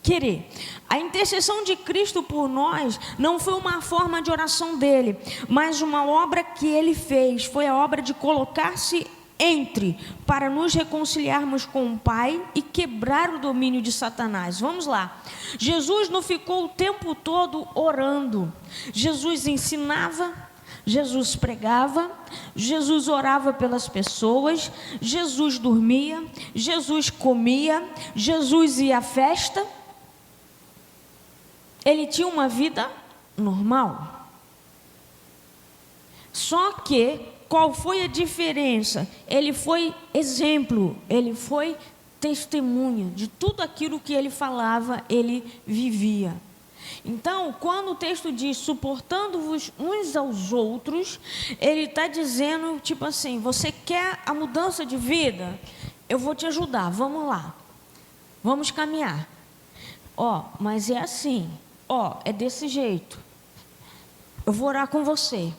querer. A intercessão de Cristo por nós não foi uma forma de oração dele, mas uma obra que ele fez. Foi a obra de colocar-se para nos reconciliarmos com o Pai e quebrar o domínio de Satanás. Vamos lá. Jesus não ficou o tempo todo orando. Jesus ensinava, Jesus pregava, Jesus orava pelas pessoas, Jesus dormia, Jesus comia, Jesus ia à festa. Ele tinha uma vida normal. Só que qual foi a diferença? Ele foi exemplo, ele foi testemunha de tudo aquilo que ele falava, ele vivia. Então, quando o texto diz suportando-vos uns aos outros, ele está dizendo, tipo assim, você quer a mudança de vida? Eu vou te ajudar, vamos lá, vamos caminhar. Mas é assim, é desse jeito. Eu vou orar com você.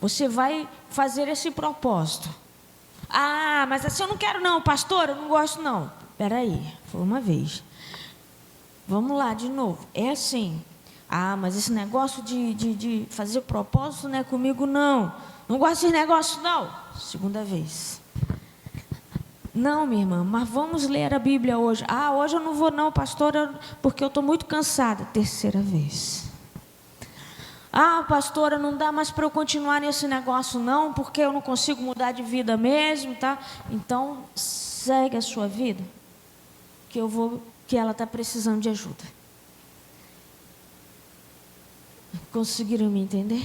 Você vai fazer esse propósito. Mas assim eu não quero não, pastor, eu não gosto não. Espera aí, foi uma vez. Vamos lá de novo. É assim. Mas esse negócio de fazer propósito não é comigo não. Não gosto desse negócio não. Segunda vez. Não, minha irmã, mas vamos ler a Bíblia hoje. Hoje eu não vou não, pastor, porque eu estou muito cansada. Terceira vez. Pastora, não dá mais para eu continuar nesse negócio não, porque eu não consigo mudar de vida mesmo, tá? Então, segue a sua vida, que ela está precisando de ajuda. Conseguiram me entender?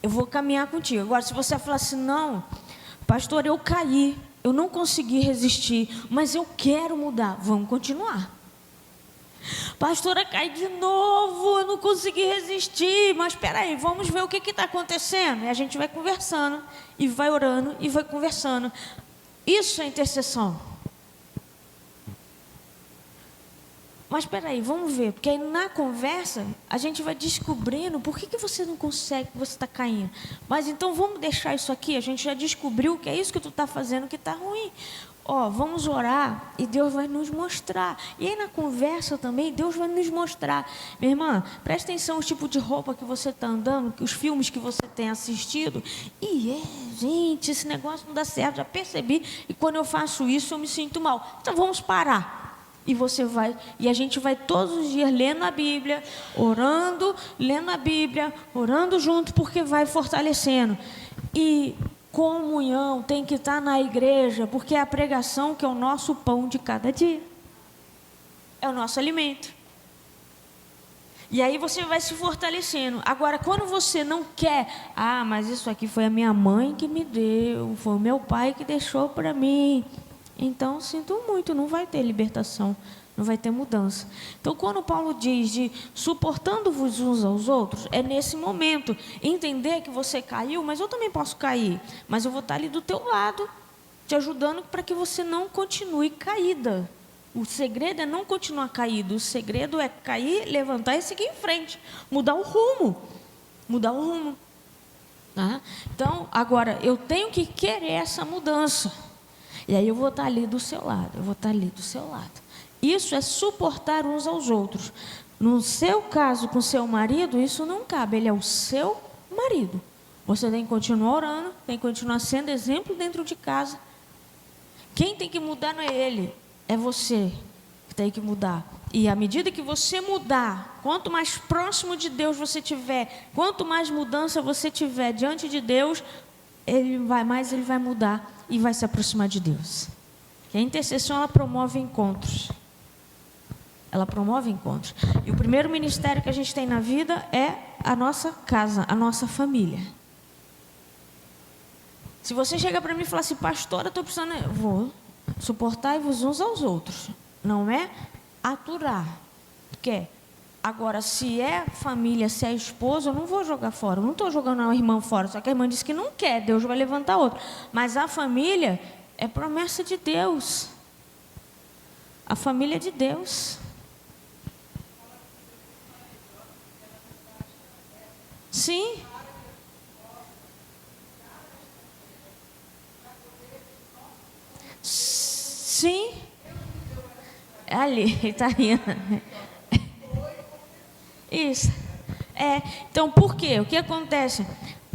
Eu vou caminhar contigo. Agora, se você falar assim, não, pastor, eu caí, eu não consegui resistir, mas eu quero mudar, vamos continuar. Pastora, cai de novo, eu não consegui resistir, mas espera aí, vamos ver o que está acontecendo. E a gente vai conversando, e vai orando, e vai conversando. Isso é intercessão. Mas espera aí, vamos ver, porque aí na conversa a gente vai descobrindo por que você não consegue, que você está caindo. Mas então vamos deixar isso aqui, a gente já descobriu que é isso que tu está fazendo que está ruim. Vamos orar e Deus vai nos mostrar. E aí na conversa também, Deus vai nos mostrar. Minha irmã, presta atenção no tipo de roupa que você está andando, os filmes que você tem assistido. Gente, esse negócio não dá certo, já percebi. E quando eu faço isso, eu me sinto mal. Então vamos parar. E a gente vai todos os dias lendo a Bíblia, orando junto, porque vai fortalecendo. E comunhão tem que estar na igreja, porque é a pregação que é o nosso pão de cada dia. É o nosso alimento. E aí você vai se fortalecendo. Agora, quando você não quer, mas isso aqui foi a minha mãe que me deu, foi o meu pai que deixou para mim. Então, sinto muito, não vai ter libertação, não vai ter mudança. Então, quando Paulo diz de suportando-vos uns aos outros, é nesse momento, entender que você caiu, mas eu também posso cair, mas eu vou estar ali do teu lado, te ajudando para que você não continue caída. O segredo é não continuar caído, o segredo é cair, levantar e seguir em frente, mudar o rumo. Tá? Então, agora, eu tenho que querer essa mudança. E aí eu vou estar ali do seu lado, Isso é suportar uns aos outros. No seu caso, com seu marido, isso não cabe, ele é o seu marido. Você tem que continuar orando, tem que continuar sendo exemplo dentro de casa. Quem tem que mudar não é ele, é você que tem que mudar. E à medida que você mudar, quanto mais próximo de Deus você tiver, quanto mais mudança você tiver diante de Deus, ele vai mudar e vai se aproximar de Deus. E a intercessão, ela promove encontros. E o primeiro ministério que a gente tem na vida é a nossa casa, a nossa família. Se você chega para mim e falar assim, pastora, eu estou precisando... Vou suportar-vos uns aos outros. Não é aturar. Porque agora, se é família, se é esposa, eu não vou jogar fora. Eu não estou jogando a irmã fora. Só que a irmã disse que não quer. Deus vai levantar outro. Mas a família é promessa de Deus. A família é de Deus. Sim. Sim. Ali, está rindo. Isso. Então, por quê? O que acontece?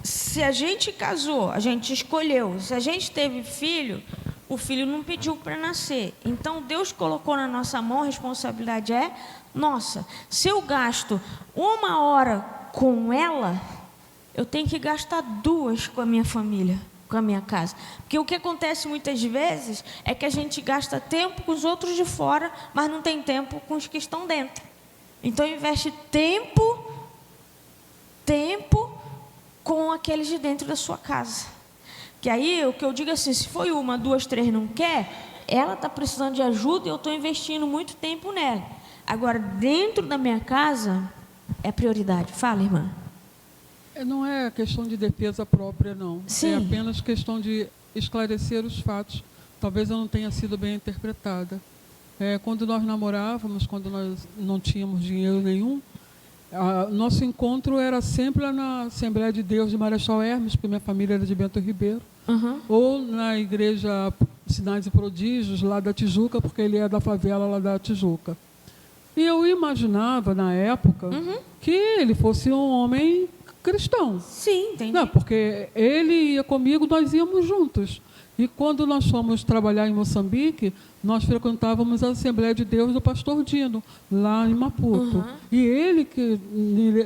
Se a gente casou, a gente escolheu. Se a gente teve filho, o filho não pediu para nascer. Então, Deus colocou na nossa mão, a responsabilidade é nossa. Se eu gasto 1 hora com ela, eu tenho que gastar 2 com a minha família, com a minha casa. Porque o que acontece muitas vezes é que a gente gasta tempo com os outros de fora, mas não tem tempo com os que estão dentro. Então, investe tempo com aqueles de dentro da sua casa. Que aí, o que eu digo assim, se foi 1, 2, 3 não quer, ela está precisando de ajuda e eu estou investindo muito tempo nela. Agora, dentro da minha casa, é prioridade. Fala, irmã. Não é questão de defesa própria, não. Sim. É apenas questão de esclarecer os fatos. Talvez eu não tenha sido bem interpretada. Quando nós namorávamos, quando nós não tínhamos dinheiro nenhum, nosso encontro era sempre lá na Assembleia de Deus de Marechal Hermes, porque minha família era de Bento Ribeiro, ou na Igreja Sinais e Prodígios, lá da Tijuca, porque ele é da favela lá da Tijuca. E eu imaginava, na época, que ele fosse um homem cristão. Sim, entendi. Não, porque ele ia comigo, nós íamos juntos. E quando nós fomos trabalhar em Moçambique, nós frequentávamos a Assembleia de Deus do pastor Dino, lá em Maputo. E ele que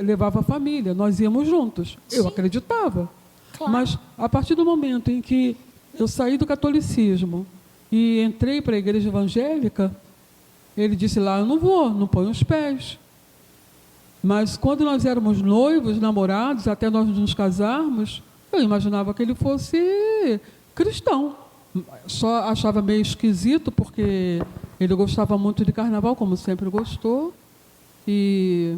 levava a família, nós íamos juntos. Sim. Eu acreditava. Claro. Mas, a partir do momento em que eu saí do catolicismo e entrei para a igreja evangélica, ele disse lá, eu não vou, não ponho os pés. Mas quando nós éramos noivos, namorados, até nós nos casarmos, eu imaginava que ele fosse cristão. Só achava meio esquisito, porque ele gostava muito de carnaval, como sempre gostou. E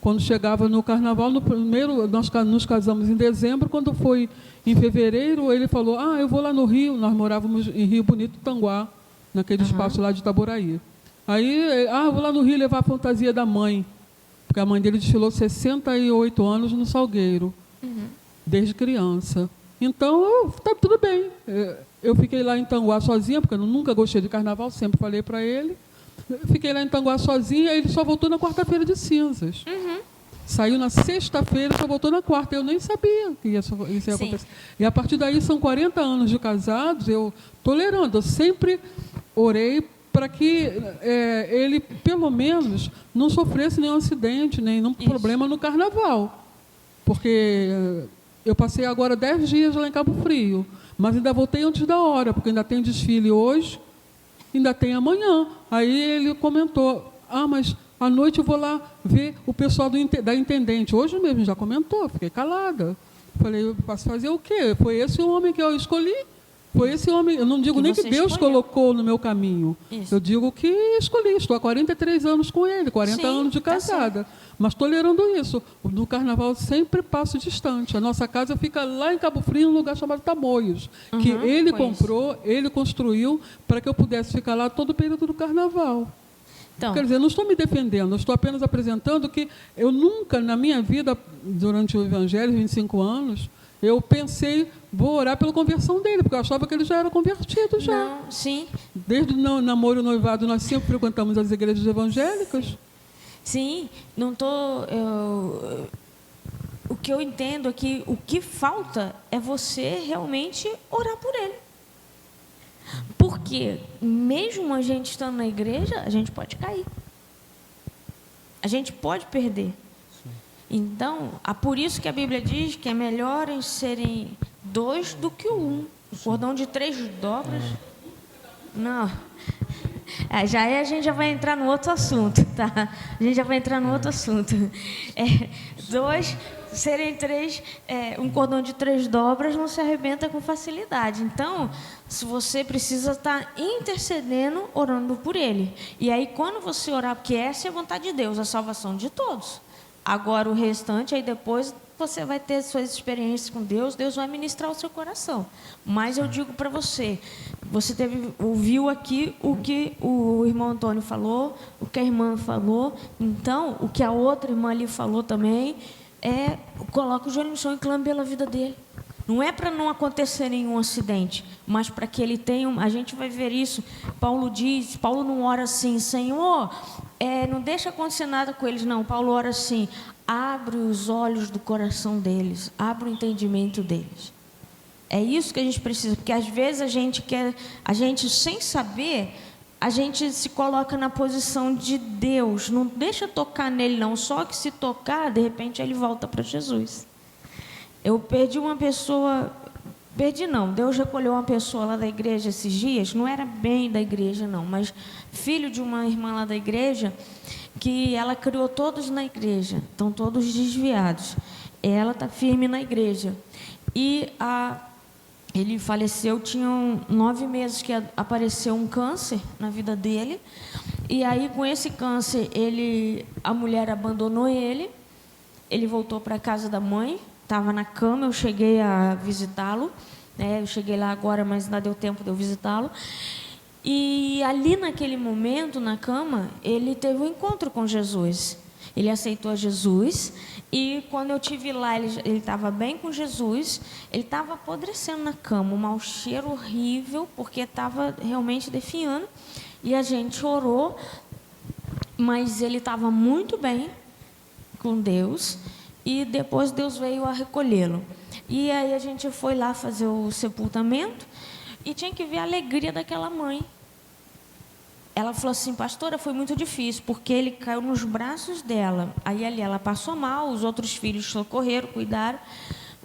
quando chegava no carnaval, no primeiro, nós nos casamos em dezembro, quando foi em fevereiro, ele falou, eu vou lá no Rio, nós morávamos em Rio Bonito, Tanguá, naquele espaço lá de Itaboraí. Aí, eu vou lá no Rio levar a fantasia da mãe, porque a mãe dele desfilou 68 anos no Salgueiro, desde criança. Então, tá tudo bem. Eu fiquei lá em Tanguá sozinha, porque eu nunca gostei de carnaval, sempre falei para ele. Fiquei lá em Tanguá sozinha, ele só voltou na quarta-feira de cinzas. Saiu na sexta-feira, só voltou na quarta. Eu nem sabia que isso ia acontecer. E a partir daí, são 40 anos de casados, eu tolerando. Eu sempre orei para que ele, pelo menos, não sofresse nenhum acidente, nenhum problema no carnaval. Porque eu passei agora 10 dias lá em Cabo Frio, mas ainda voltei antes da hora, porque ainda tem desfile hoje, ainda tem amanhã. Aí ele comentou, mas à noite eu vou lá ver o pessoal da intendente. Hoje mesmo já comentou, fiquei calada. Falei, eu posso fazer o quê? Foi esse o homem que eu escolhi? Foi esse homem, eu não digo nem que Deus colocou no meu caminho. Isso. Eu digo que escolhi, estou há 43 anos com ele, 40 anos de casada. Mas tolerando isso. No carnaval sempre passo distante. A nossa casa fica lá em Cabo Frio, num lugar chamado Tamoios, que ele comprou, ele construiu, para que eu pudesse ficar lá todo o período do carnaval. Então, quer dizer, eu não estou me defendendo, eu estou apenas apresentando que eu nunca, na minha vida, durante o Evangelho, 25 anos, eu pensei, vou orar pela conversão dele, porque eu achava que ele já era convertido já. Não, sim. Desde o namoro e o noivado, nós sempre frequentamos as igrejas evangélicas. Sim, não estou... O que eu entendo é que o que falta é você realmente orar por ele. Porque, mesmo a gente estando na igreja, a gente pode cair. A gente pode perder. Então, por isso que a Bíblia diz que é melhor serem 2 do que 1. O cordão de 3 dobras. Não. A gente já vai entrar no outro assunto, tá? A gente já vai entrar no outro assunto. 2, serem 3, um cordão de 3 dobras não se arrebenta com facilidade. Então, se você precisa estar intercedendo, orando por ele. E aí, quando você orar, porque essa é a vontade de Deus, a salvação de todos. Agora, o restante, aí depois você vai ter suas experiências com Deus, Deus vai ministrar o seu coração. Mas eu digo para você, ouviu aqui o que o irmão Antônio falou, o que a irmã falou, então, o que a outra irmã ali falou também, coloca o joelho no chão e clama pela vida dele. Não é para não acontecer nenhum acidente, mas para que ele tenha... A gente vai ver isso. Paulo não ora assim, Senhor, não deixa acontecer nada com eles, não. Paulo ora assim, abre os olhos do coração deles, abre o entendimento deles. É isso que a gente precisa, porque às vezes a gente sem saber, a gente se coloca na posição de Deus, não deixa tocar nele não, só que se tocar, de repente ele volta para Jesus. Eu perdi uma pessoa, Deus recolheu uma pessoa lá da igreja esses dias, não era bem da igreja não, mas filho de uma irmã lá da igreja, que ela criou todos na igreja, estão todos desviados. Ela está firme na igreja. E ele faleceu, tinham 9 meses que apareceu um câncer na vida dele. E aí, com esse câncer, a mulher abandonou ele. Ele voltou para a casa da mãe, estava na cama, eu cheguei a visitá-lo. Eu cheguei lá agora, mas ainda deu tempo de eu visitá-lo. E ali, naquele momento, na cama, ele teve um encontro com Jesus. Ele aceitou Jesus. E quando eu estive lá, ele estava bem com Jesus. Ele estava apodrecendo na cama, um mau cheiro horrível, porque estava realmente definhando. E a gente orou, mas ele estava muito bem com Deus. E depois Deus veio a recolhê-lo. E aí a gente foi lá fazer o sepultamento e tinha que ver a alegria daquela mãe. Ela falou assim, pastora, foi muito difícil, porque ele caiu nos braços dela. Aí ali ela passou mal, os outros filhos socorreram, cuidaram.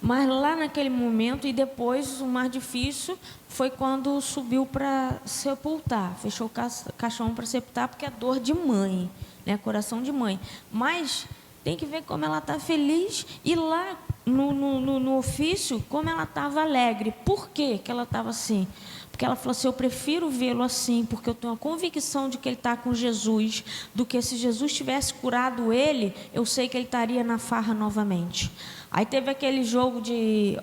Mas lá naquele momento, e depois o mais difícil foi quando subiu para sepultar. Fechou o caixão para sepultar, porque é dor de mãe, né? Coração de mãe. Mas tem que ver como ela está feliz. E lá no ofício, como ela estava alegre. Por quê que ela estava assim? Porque ela falou assim, eu prefiro vê-lo assim, porque eu tenho a convicção de que ele está com Jesus, do que se Jesus tivesse curado ele, eu sei que ele estaria na farra novamente. Aí teve aquele jogo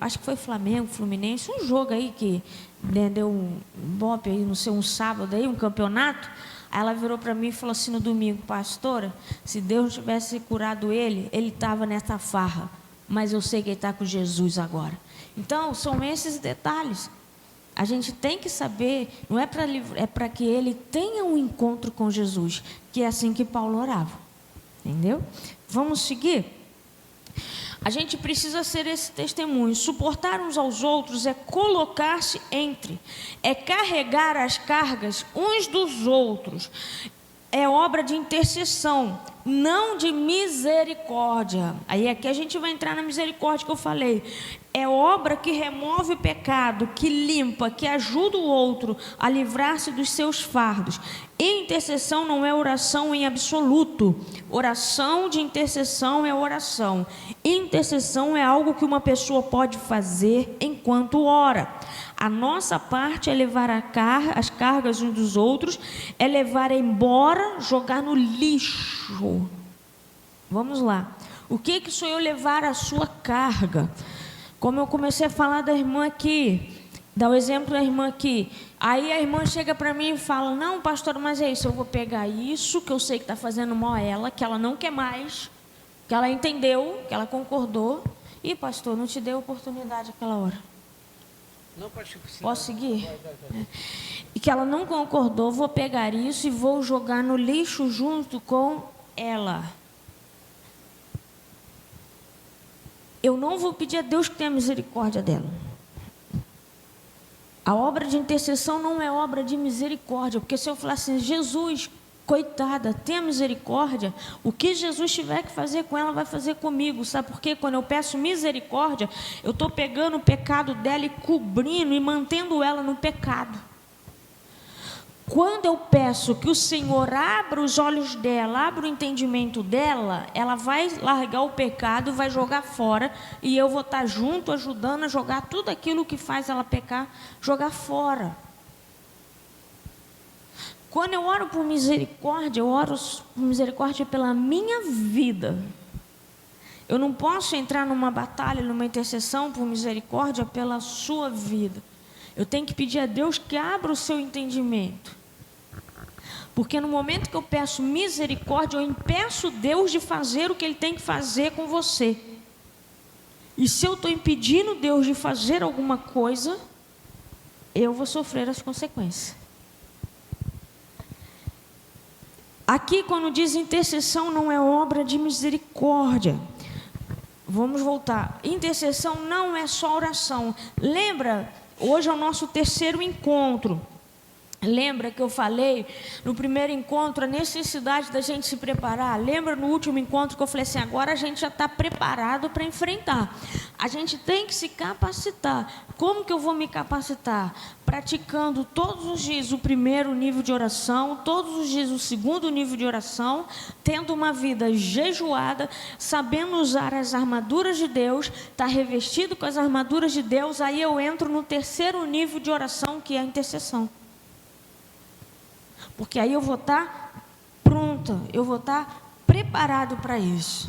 acho que foi Flamengo, Fluminense, um jogo aí que deu um bope aí, não sei, um sábado aí, um campeonato. Aí ela virou para mim e falou assim no domingo, pastora, se Deus não tivesse curado ele estava nessa farra, mas eu sei que ele está com Jesus agora. Então, são esses detalhes. A gente tem que saber, não é para que ele tenha um encontro com Jesus, que é assim que Paulo orava. Entendeu? Vamos seguir? A gente precisa ser esse testemunho. Suportar uns aos outros é colocar-se entre, é carregar as cargas uns dos outros. É obra de intercessão, não de misericórdia. Aí aqui a gente vai entrar na misericórdia que eu falei. É obra que remove o pecado, que limpa, que ajuda o outro a livrar-se dos seus fardos. Intercessão não é oração em absoluto. Oração de intercessão é oração. Intercessão é algo que uma pessoa pode fazer enquanto ora. A nossa parte é levar as cargas uns dos outros, é levar embora, jogar no lixo. Vamos lá. O que sou eu levar a sua carga? Como eu comecei a falar da irmã aqui, dá o exemplo da irmã aqui. Aí a irmã chega para mim e fala, não, pastor, mas é isso, eu vou pegar isso que eu sei que está fazendo mal a ela, que ela não quer mais, que ela entendeu, que ela concordou. E pastor, não te dei oportunidade aquela hora. Não, pastor, posso seguir? Vai. E que ela não concordou, vou pegar isso e vou jogar no lixo junto com ela. Eu não vou pedir a Deus que tenha misericórdia dela. A obra de intercessão não é obra de misericórdia, porque se eu falar assim, Jesus, coitada, tenha misericórdia, o que Jesus tiver que fazer com ela, vai fazer comigo. Sabe por quê? Quando eu peço misericórdia, eu estou pegando o pecado dela e cobrindo e mantendo ela no pecado. Quando eu peço que o Senhor abra os olhos dela, abra o entendimento dela, ela vai largar o pecado, vai jogar fora, e eu vou estar junto, ajudando a jogar tudo aquilo que faz ela pecar, jogar fora. Quando eu oro por misericórdia, eu oro por misericórdia pela minha vida. Eu não posso entrar numa batalha, numa intercessão por misericórdia pela sua vida. Eu tenho que pedir a Deus que abra o seu entendimento. Porque no momento que eu peço misericórdia, eu impeço Deus de fazer o que Ele tem que fazer com você. E se eu estou impedindo Deus de fazer alguma coisa, eu vou sofrer as consequências. Aqui, quando diz intercessão, não é obra de misericórdia. Vamos voltar. Intercessão não é só oração. Lembra, hoje é o nosso terceiro encontro. Lembra que eu falei no primeiro encontro a necessidade da gente se preparar? Lembra no último encontro que eu falei assim, agora a gente já está preparado para enfrentar. A gente tem que se capacitar. Como que eu vou me capacitar? Praticando todos os dias o primeiro nível de oração, todos os dias o segundo nível de oração, tendo uma vida jejuada, sabendo usar as armaduras de Deus, estar revestido com as armaduras de Deus, aí eu entro no terceiro nível de oração, que é a intercessão. Porque aí eu vou estar pronta, eu vou estar preparado para isso.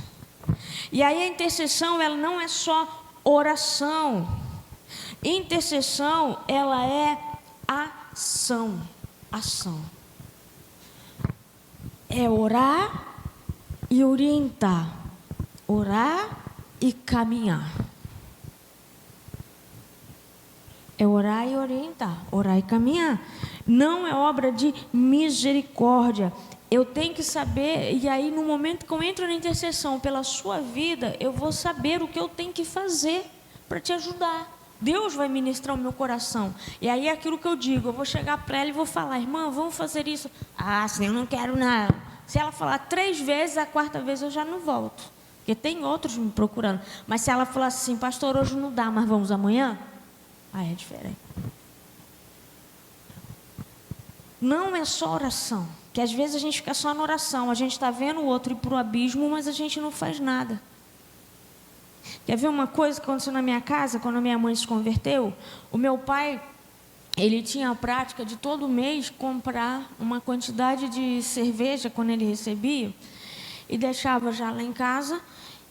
E aí a intercessão, ela não é só oração. Intercessão, ela é ação. Ação. É orar e orientar. Orar e caminhar. É orar e orientar. Orar e caminhar. Não é obra de misericórdia. Eu tenho que saber, e aí no momento que eu entro na intercessão pela sua vida, eu vou saber o que eu tenho que fazer para te ajudar. Deus vai ministrar o meu coração. E aí é aquilo que eu digo, eu vou chegar para ela e vou falar, irmã, vamos fazer isso. Ah, sim, eu não quero não. Se ela falar 3 vezes, a 4ª vez eu já não volto. Porque tem outros me procurando. Mas se ela falar assim, pastor, hoje não dá, mas vamos amanhã? Aí é diferente. Não é só oração, que às vezes a gente fica só na oração, a gente está vendo o outro ir para o abismo, mas a gente não faz nada. Quer ver uma coisa que aconteceu na minha casa, quando a minha mãe se converteu? O meu pai, ele tinha a prática de todo mês comprar uma quantidade de cerveja, quando ele recebia, e deixava já lá em casa.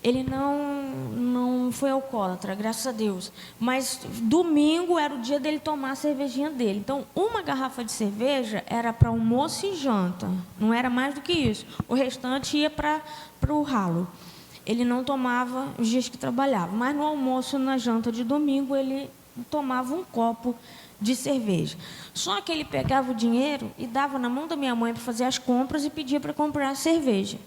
Ele não foi alcoólatra, graças a Deus. Mas domingo era o dia dele tomar a cervejinha dele. Então, uma garrafa de cerveja era para almoço e janta. Não era mais do que isso. O restante ia para o ralo. Ele não tomava os dias que trabalhava. Mas no almoço e na janta de domingo, ele tomava um copo de cerveja. Só que ele pegava o dinheiro e dava na mão da minha mãe para fazer as compras e pedia para comprar a cerveja.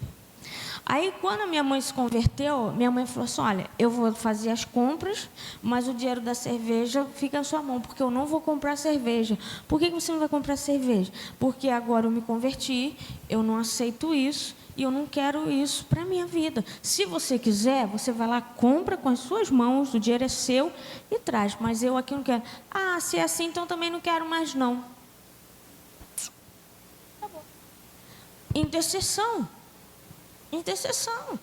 Aí, quando a minha mãe se converteu, minha mãe falou assim, olha, eu vou fazer as compras, mas o dinheiro da cerveja fica na sua mão, porque eu não vou comprar cerveja. Por que você não vai comprar cerveja? Porque agora eu me converti, eu não aceito isso, e eu não quero isso para a minha vida. Se você quiser, você vai lá, compra com as suas mãos, o dinheiro é seu, e traz. Mas eu aqui não quero. Ah, se é assim, então também não quero mais, não. Acabou. Intercessão. Intercessão.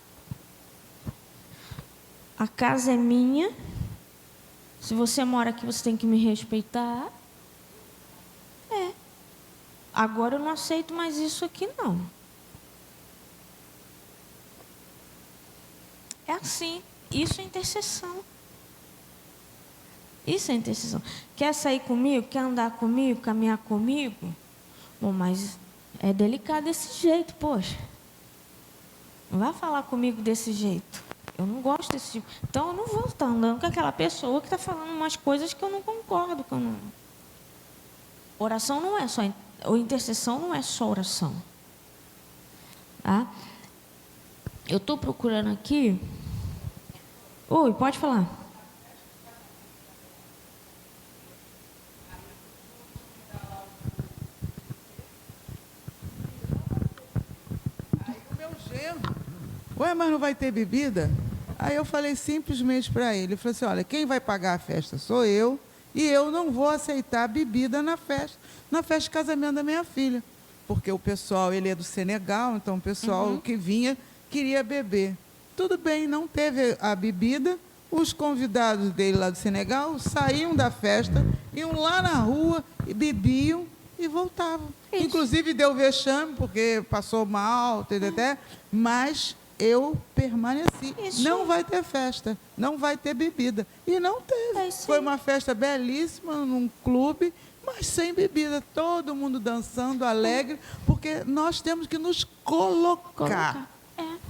A casa é minha. Se você mora aqui, você tem que me respeitar. É. Agora eu não aceito mais isso aqui, não. É assim. Isso é intercessão. Isso é intercessão. Quer sair comigo? Quer andar comigo? Caminhar comigo? Bom, mas é delicado desse jeito, poxa. Não vai falar comigo desse jeito. Eu não gosto desse tipo. Então, eu não vou estar andando com aquela pessoa que está falando umas coisas que eu não concordo. Que eu não... Oração não é só... Ou intercessão não é só oração. Tá? Eu estou procurando aqui... Oi, pode falar. Ué, mas não vai ter bebida? Aí eu falei simplesmente para ele, eu falei assim, olha, quem vai pagar a festa sou eu, e eu não vou aceitar bebida na festa de casamento da minha filha. Porque o pessoal, ele é do Senegal, então o pessoal que vinha queria beber. Tudo bem, não teve a bebida, os convidados dele lá do Senegal saíam da festa, iam lá na rua, e bebiam e voltavam. Isso. Inclusive deu vexame, porque passou mal, até, mas... eu permaneci. Isso. Não vai ter festa, não vai ter bebida. E não teve. Foi uma festa belíssima, num clube, mas sem bebida. Todo mundo dançando, alegre, porque nós temos que nos colocar.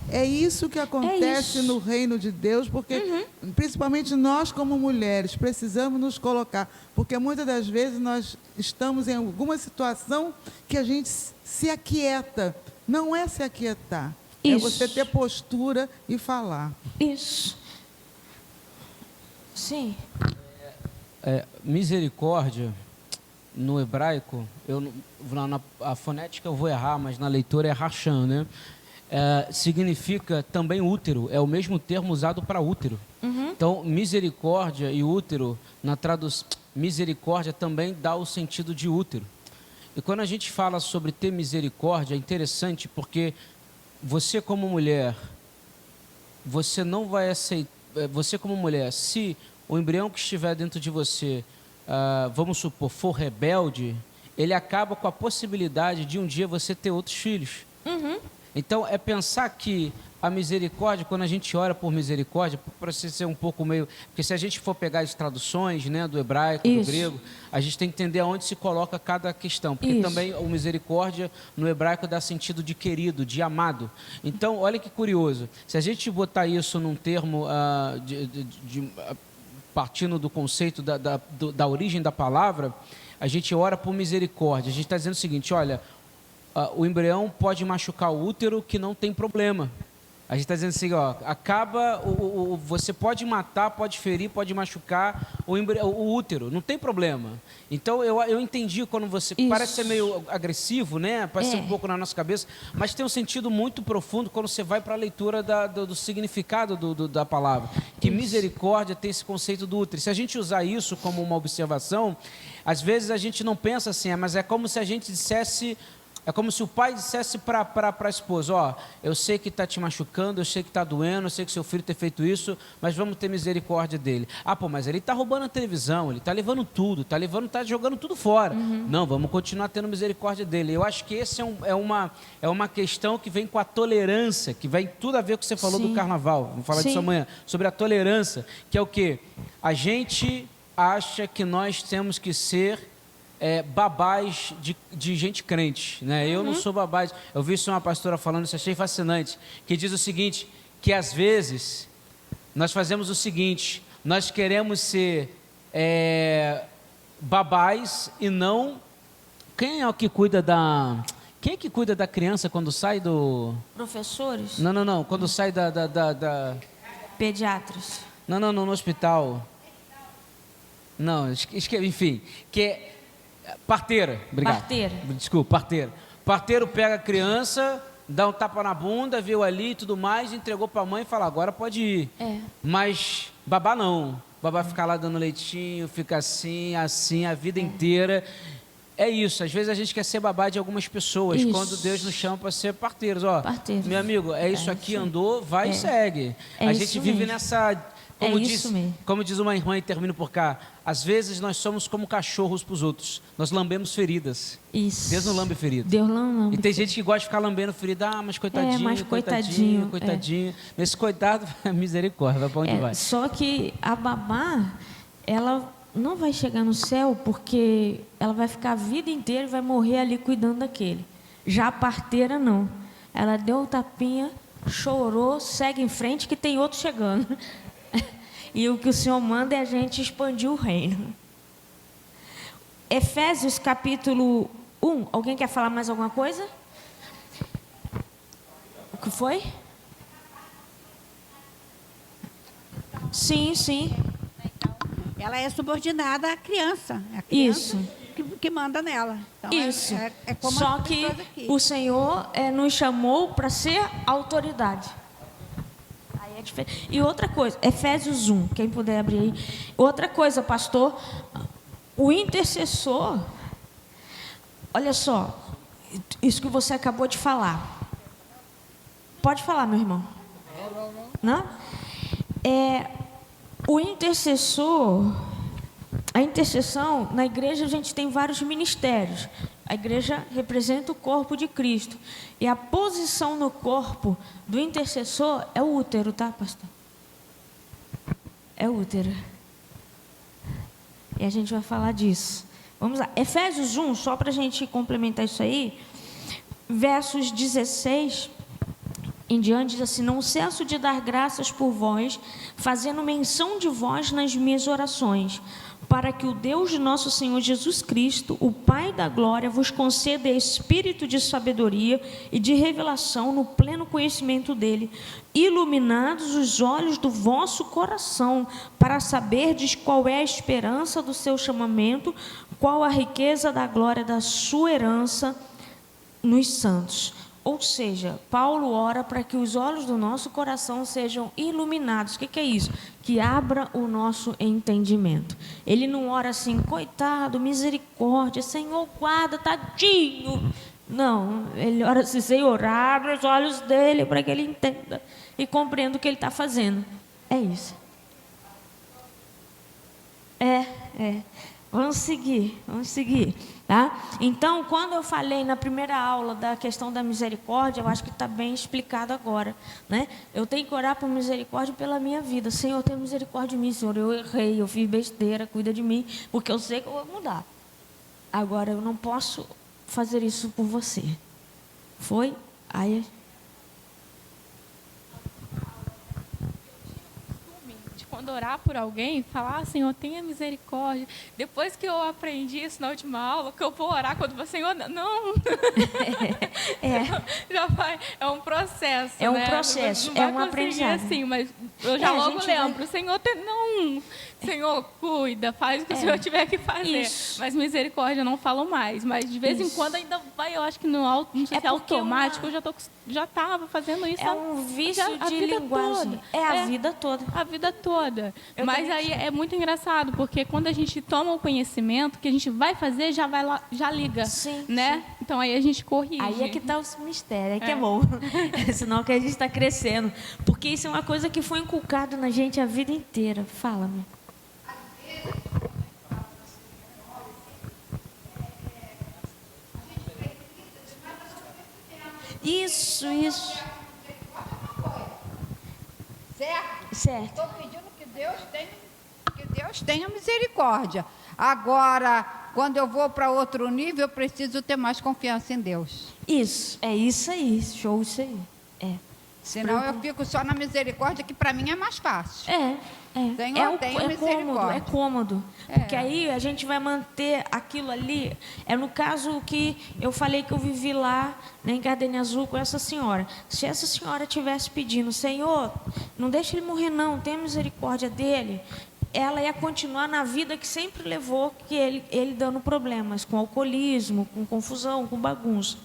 É isso que acontece no reino de Deus, porque principalmente nós como mulheres precisamos nos colocar, porque muitas das vezes nós estamos em alguma situação que a gente se aquieta. Não é se aquietar. Isso. É você ter postura e falar. Isso. Sim. Misericórdia, no hebraico, a fonética eu vou errar, mas na leitura é racham, né? Significa também útero, é o mesmo termo usado para útero. Então, misericórdia e útero, na tradução, misericórdia também dá o sentido de útero. E quando a gente fala sobre ter misericórdia, é interessante porque você como mulher, você não vai aceitar, você como mulher, se o embrião que estiver dentro de você, vamos supor, for rebelde, ele acaba com a possibilidade de um dia você ter outros filhos. Então, é pensar que a misericórdia, quando a gente ora por misericórdia, para ser um pouco meio... Porque se a gente for pegar as traduções, né, do hebraico, do grego, a gente tem que entender aonde se coloca cada questão. Porque também o misericórdia, no hebraico, dá sentido de querido, de amado. Então, olha que curioso. Se a gente botar isso num termo, partindo do conceito da origem da palavra, a gente ora por misericórdia. A gente está dizendo o seguinte, olha... o embrião pode machucar o útero, que não tem problema. A gente está dizendo assim, ó, acaba, você pode matar, pode ferir, pode machucar o útero, não tem problema. Então, eu entendi quando você... Isso. Parece ser meio agressivo, né? Parece ser um pouco na nossa cabeça, mas tem um sentido muito profundo quando você vai para a leitura do significado da palavra. Que misericórdia tem esse conceito do útero. Se a gente usar isso como uma observação, às vezes a gente não pensa assim, mas é como se a gente dissesse... É como se o pai dissesse para a esposa, ó, eu sei que está te machucando, eu sei que está doendo, eu sei que seu filho tem feito isso, mas vamos ter misericórdia dele. Ah, pô, mas ele está roubando a televisão, ele está levando tudo, está jogando tudo fora. Não, vamos continuar tendo misericórdia dele. Eu acho que esse é uma questão que vem com a tolerância, que vem tudo a ver com o que você falou do carnaval. Vamos falar disso amanhã, sobre a tolerância, que é o quê? A gente acha que nós temos que ser... babás de gente crente, né? Eu não sou babás. Eu vi isso uma pastora falando, isso achei fascinante, que diz o seguinte, que às vezes nós fazemos o seguinte, nós queremos ser babás e não... Quem é o que cuida Quem é que cuida da criança quando sai do... Professores? Não. Quando sai da... Pediatras. Não, no hospital. Não, enfim. Que é parteira. Obrigado. Parteira. Desculpa, parteira. Parteiro pega a criança, dá um tapa na bunda, viu ali e tudo mais, entregou para a mãe e fala, agora pode ir. Mas babá não. Babá fica lá dando leitinho, fica assim, a vida inteira. É isso, às vezes a gente quer ser babá de algumas pessoas, quando Deus nos chama para ser parteiros. Ó, parteiros. Meu amigo, isso aqui, andou, vai e segue. É a gente vive mesmo. nessa... Como diz uma irmã e termino por cá, às vezes nós somos como cachorros para os outros, nós lambemos feridas. Isso. Deus não lambe ferida. Deus não lambe. E tem gente que gosta de ficar lambendo ferida, mas coitadinho, coitadinho. Nesse coitado, misericórdia, vai para onde vai. Só que a babá, ela não vai chegar no céu porque ela vai ficar a vida inteira e vai morrer ali cuidando daquele. Já a parteira não. Ela deu um tapinha, chorou, segue em frente que tem outro chegando. E o que o Senhor manda é a gente expandir o reino. Efésios capítulo 1. Alguém quer falar mais alguma coisa? O que foi? Sim. Ela é subordinada à criança. É a criança Isso. que manda nela. Então, Isso. É como Só as que pessoas aqui. o Senhor nos chamou para ser autoridade. Aí é diferente. E outra coisa, Efésios 1, quem puder abrir aí. Outra coisa, pastor, o intercessor, olha só, isso que você acabou de falar. Pode falar, meu irmão. Não? O intercessor, a intercessão, na igreja a gente tem vários ministérios. A igreja representa o corpo de Cristo. E a posição no corpo do intercessor é o útero, tá, pastor? É o útero. E a gente vai falar disso. Vamos lá. Efésios 1, só para a gente complementar isso aí, versos 16 em diante, diz assim: não cesso de dar graças por vós, fazendo menção de vós nas minhas orações, para que o Deus de nosso Senhor Jesus Cristo, o Pai da glória, vos conceda espírito de sabedoria e de revelação no pleno conhecimento dele, iluminados os olhos do vosso coração, para saberdes qual é a esperança do seu chamamento, qual a riqueza da glória da sua herança nos santos. Ou seja, Paulo ora para que os olhos do nosso coração sejam iluminados. O que é isso? Que abra o nosso entendimento. Ele não ora assim, coitado, misericórdia, Senhor, guarda, tadinho. Não, ele ora assim, Senhor, abre os olhos dele para que ele entenda e compreenda o que ele está fazendo. É isso. Vamos seguir. Tá? Então, quando eu falei na primeira aula da questão da misericórdia, eu acho que está bem explicado agora, né? Eu tenho que orar por misericórdia pela minha vida. Senhor, tenha misericórdia de mim, Senhor. Eu errei, eu fiz besteira, cuida de mim, porque eu sei que eu vou mudar. Agora, eu não posso fazer isso por você. Foi? Aí... Quando orar por alguém, falar, Senhor, tenha misericórdia. Depois que eu aprendi isso na última aula, que eu vou orar quando o Senhor... Não. Já vai, é um processo, É um né? processo, não é um aprendizado. Assim, mas eu já logo lembro, Senhor, não... Senhor, cuida, faz o que o Senhor tiver que fazer. Isso. Mas misericórdia eu não falo mais. Mas de vez em quando ainda vai, eu acho que não sei se é automático, eu já estava fazendo isso. É um vício de linguagem. A vida toda. A vida toda. Mas aí é muito engraçado, porque quando a gente toma o conhecimento, que a gente vai fazer, já vai lá, já liga. Sim, né? Sim. Então aí a gente corrige. Aí é que está o mistério, aí que é bom. Senão que a gente está crescendo. Porque isso é uma coisa que foi inculcado na gente a vida inteira. Fala-me. Isso. Certo. Estou pedindo que Deus tenha misericórdia. Agora, quando eu vou para outro nível, eu preciso ter mais confiança em Deus. Isso, é isso aí. Show, isso aí. Senão eu fico só na misericórdia, que para mim é mais fácil. Senhor, tenha misericórdia. É cômodo. Porque aí a gente vai manter aquilo ali. É no caso que eu falei que eu vivi lá, né, em Gardenia Azul, com essa senhora. Se essa senhora estivesse pedindo, Senhor, não deixe ele morrer não, tenha misericórdia dele, ela ia continuar na vida que sempre levou, que ele dando problemas, com alcoolismo, com confusão, com bagunça.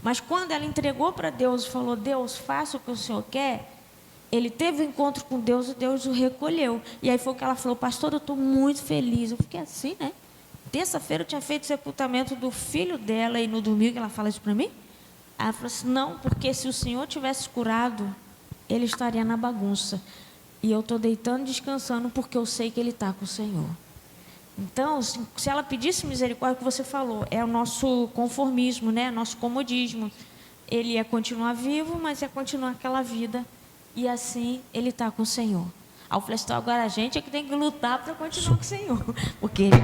Mas quando ela entregou para Deus e falou, Deus, faça o que o Senhor quer, ele teve um encontro com Deus e Deus o recolheu. E aí foi o que ela falou, pastor, eu estou muito feliz. Eu fiquei assim, né? Terça-feira eu tinha feito o sepultamento do filho dela e no domingo ela fala isso para mim. Aí ela falou assim, não, porque se o Senhor tivesse curado, ele estaria na bagunça. E eu estou deitando, descansando, porque eu sei que ele está com o Senhor. Então, se ela pedisse misericórdia, o que você falou, é o nosso conformismo, né? Nosso comodismo. Ele ia continuar vivo, mas ia continuar aquela vida. E assim, ele está com o Senhor. Aí eu falei assim, então agora a gente é que tem que lutar para continuar com o Senhor. Porque ele...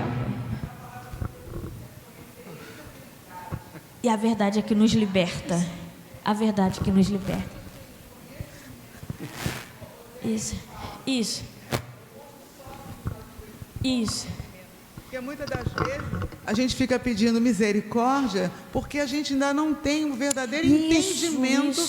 E a verdade é que nos liberta. A verdade é que nos liberta. Isso. Porque muitas das vezes a gente fica pedindo misericórdia porque a gente ainda não tem um verdadeiro entendimento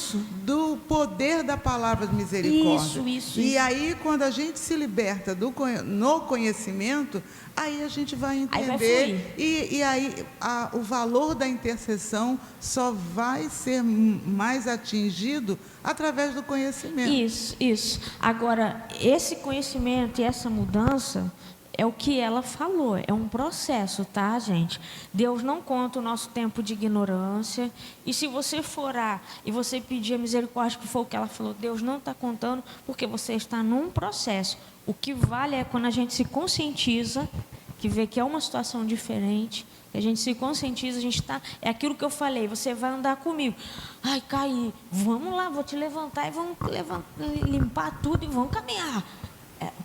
do poder da palavra de misericórdia. E aí, quando a gente se liberta no conhecimento, aí a gente vai entender. E aí o valor da intercessão só vai ser mais atingido através do conhecimento. Isso. Agora, esse conhecimento e essa mudança... É o que ela falou, é um processo, tá, gente? Deus não conta o nosso tempo de ignorância. E se você for orar e você pedir a misericórdia, que foi o que ela falou, Deus não está contando, porque você está num processo. O que vale é quando a gente se conscientiza, que vê que é uma situação diferente, que a gente se conscientiza, a gente está... É aquilo que eu falei, você vai andar comigo. Ai, caí, vamos lá, vou te levantar e vamos limpar tudo e vamos caminhar.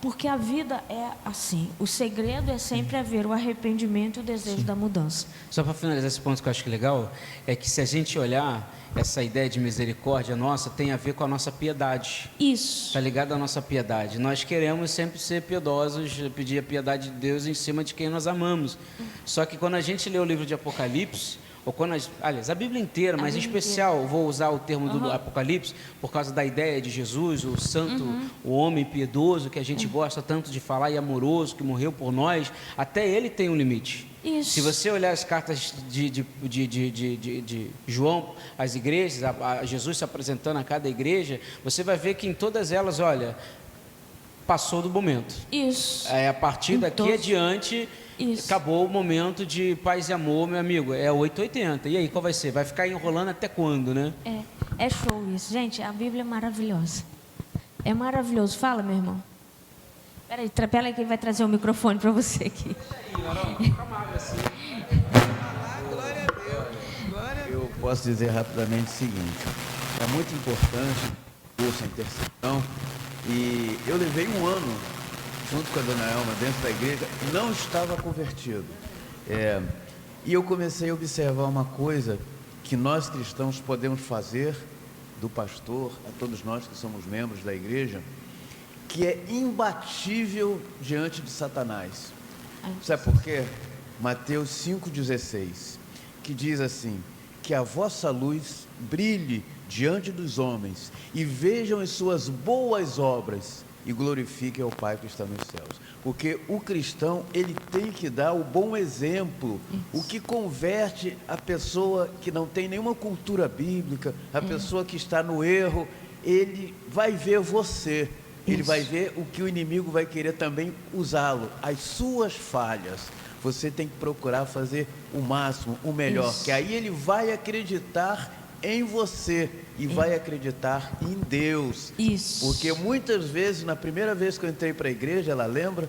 Porque a vida é assim. O segredo é sempre haver o arrependimento e o desejo da mudança. Só para finalizar esse ponto que eu acho que é legal, é que se a gente olhar essa ideia de misericórdia nossa, tem a ver com a nossa piedade. Isso. Está ligado à nossa piedade. Nós queremos sempre ser piedosos, pedir a piedade de Deus em cima de quem nós amamos. Só que quando a gente lê o livro de Apocalipse, ou quando aliás, a Bíblia inteira, mas em especial, vou usar o termo do Apocalipse, por causa da ideia de Jesus, o santo, o homem piedoso, que a gente gosta tanto de falar, e amoroso, que morreu por nós, até ele tem um limite. Isso. Se você olhar as cartas de João às igrejas, a Jesus se apresentando a cada igreja, você vai ver que em todas elas, olha, passou do momento. Isso. A partir daqui adiante... Isso. Acabou o momento de paz e amor, meu amigo, é 880. E aí, qual vai ser? Vai ficar enrolando até quando, né? É show isso. Gente, a Bíblia é maravilhosa. É maravilhoso. Fala, meu irmão. Peraí que ele vai trazer o microfone para você aqui. Eu posso dizer rapidamente o seguinte. É muito importante o curso de intercessão. E eu levei um ano junto com a dona Elma, dentro da igreja, não estava convertido. E eu comecei a observar uma coisa que nós cristãos podemos fazer, do pastor, a todos nós que somos membros da igreja, que é imbatível diante de Satanás. Sabe por quê? Mateus 5,16, que diz assim, que a vossa luz brilhe diante dos homens e vejam as suas boas obras e glorifique ao Pai que está nos céus. Porque o cristão, ele tem que dar o bom exemplo, o que converte a pessoa que não tem nenhuma cultura bíblica, a pessoa que está no erro, ele vai ver você, ele vai ver o que o inimigo vai querer também usá-lo, as suas falhas. Você tem que procurar fazer o máximo, o melhor, que aí ele vai acreditar em você e vai acreditar em Deus. Isso. Porque muitas vezes, na primeira vez que eu entrei para a igreja, ela lembra,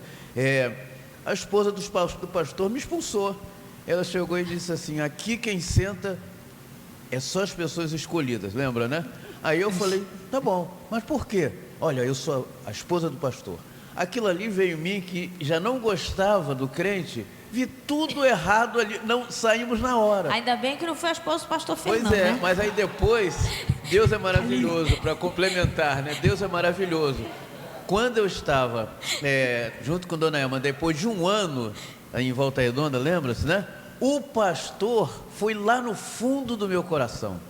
a esposa do pastor me expulsou. Ela chegou e disse assim, aqui quem senta é só as pessoas escolhidas, lembra, né? Aí eu falei, tá bom, mas por quê? Olha, eu sou a esposa do pastor. Aquilo ali veio em mim que já não gostava do crente, vi tudo errado ali, não saímos na hora. Ainda bem que não foi a esposa do pastor Fernando. Pois é, né? mas aí depois Deus é maravilhoso, para complementar, né? Deus é maravilhoso. Quando eu estava junto com Dona Elma, depois de um ano em Volta Redonda, lembra-se, né? O pastor foi lá no fundo do meu coração.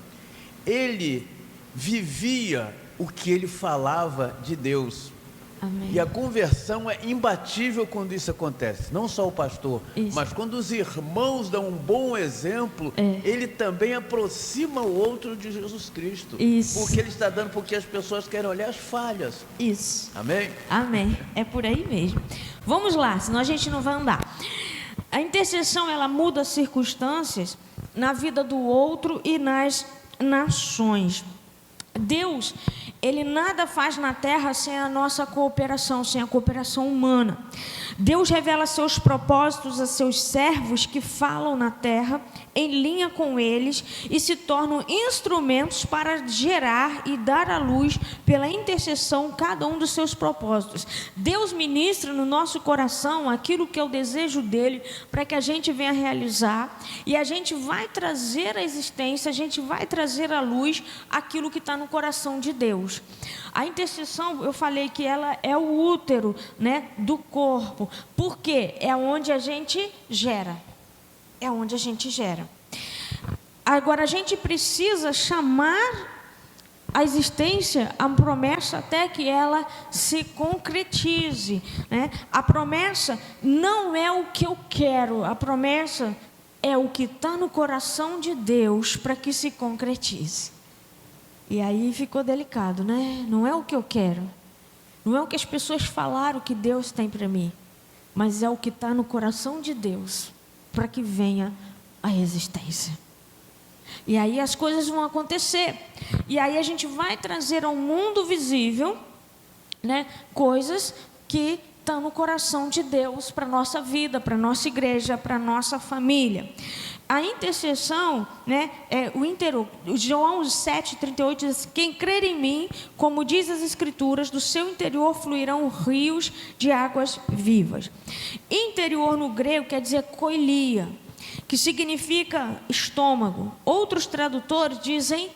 Ele vivia o que ele falava de Deus. Amém. E a conversão é imbatível quando isso acontece. Não só o pastor, mas quando os irmãos dão um bom exemplo, ele também aproxima o outro de Jesus Cristo. Isso. Porque ele está dando, porque as pessoas querem olhar as falhas. Isso. Amém? Amém. É por aí mesmo. Vamos lá, senão a gente não vai andar. A intercessão, ela muda as circunstâncias na vida do outro e nas nações. Deus, Ele nada faz na terra sem a nossa cooperação, sem a cooperação humana. Deus revela seus propósitos a seus servos que falam na terra, em linha com eles, e se tornam instrumentos para gerar e dar à luz, pela intercessão, cada um dos seus propósitos. Deus ministra no nosso coração aquilo que é o desejo dEle, para que a gente venha realizar, e a gente vai trazer à existência, a gente vai trazer à luz aquilo que está no coração de Deus. A intercessão, eu falei que ela é o útero, né, do corpo, porque é onde a gente gera. É onde a gente gera. Agora, a gente precisa chamar a existência, a promessa, até que ela se concretize, né? A promessa não é o que eu quero, a promessa é o que está no coração de Deus para que se concretize. E aí ficou delicado, né? Não é o que eu quero, não é o que as pessoas falaram que Deus tem para mim, mas é o que está no coração de Deus para que venha a existência. E aí as coisas vão acontecer. E aí a gente vai trazer ao mundo visível, né, coisas que estão no coração de Deus para a nossa vida, para a nossa igreja, para a nossa família. A intercessão, né, João 7,38 diz: quem crer em mim, como diz as Escrituras, do seu interior fluirão rios de águas vivas. Interior no grego quer dizer koilia, que significa estômago. Outros tradutores dizem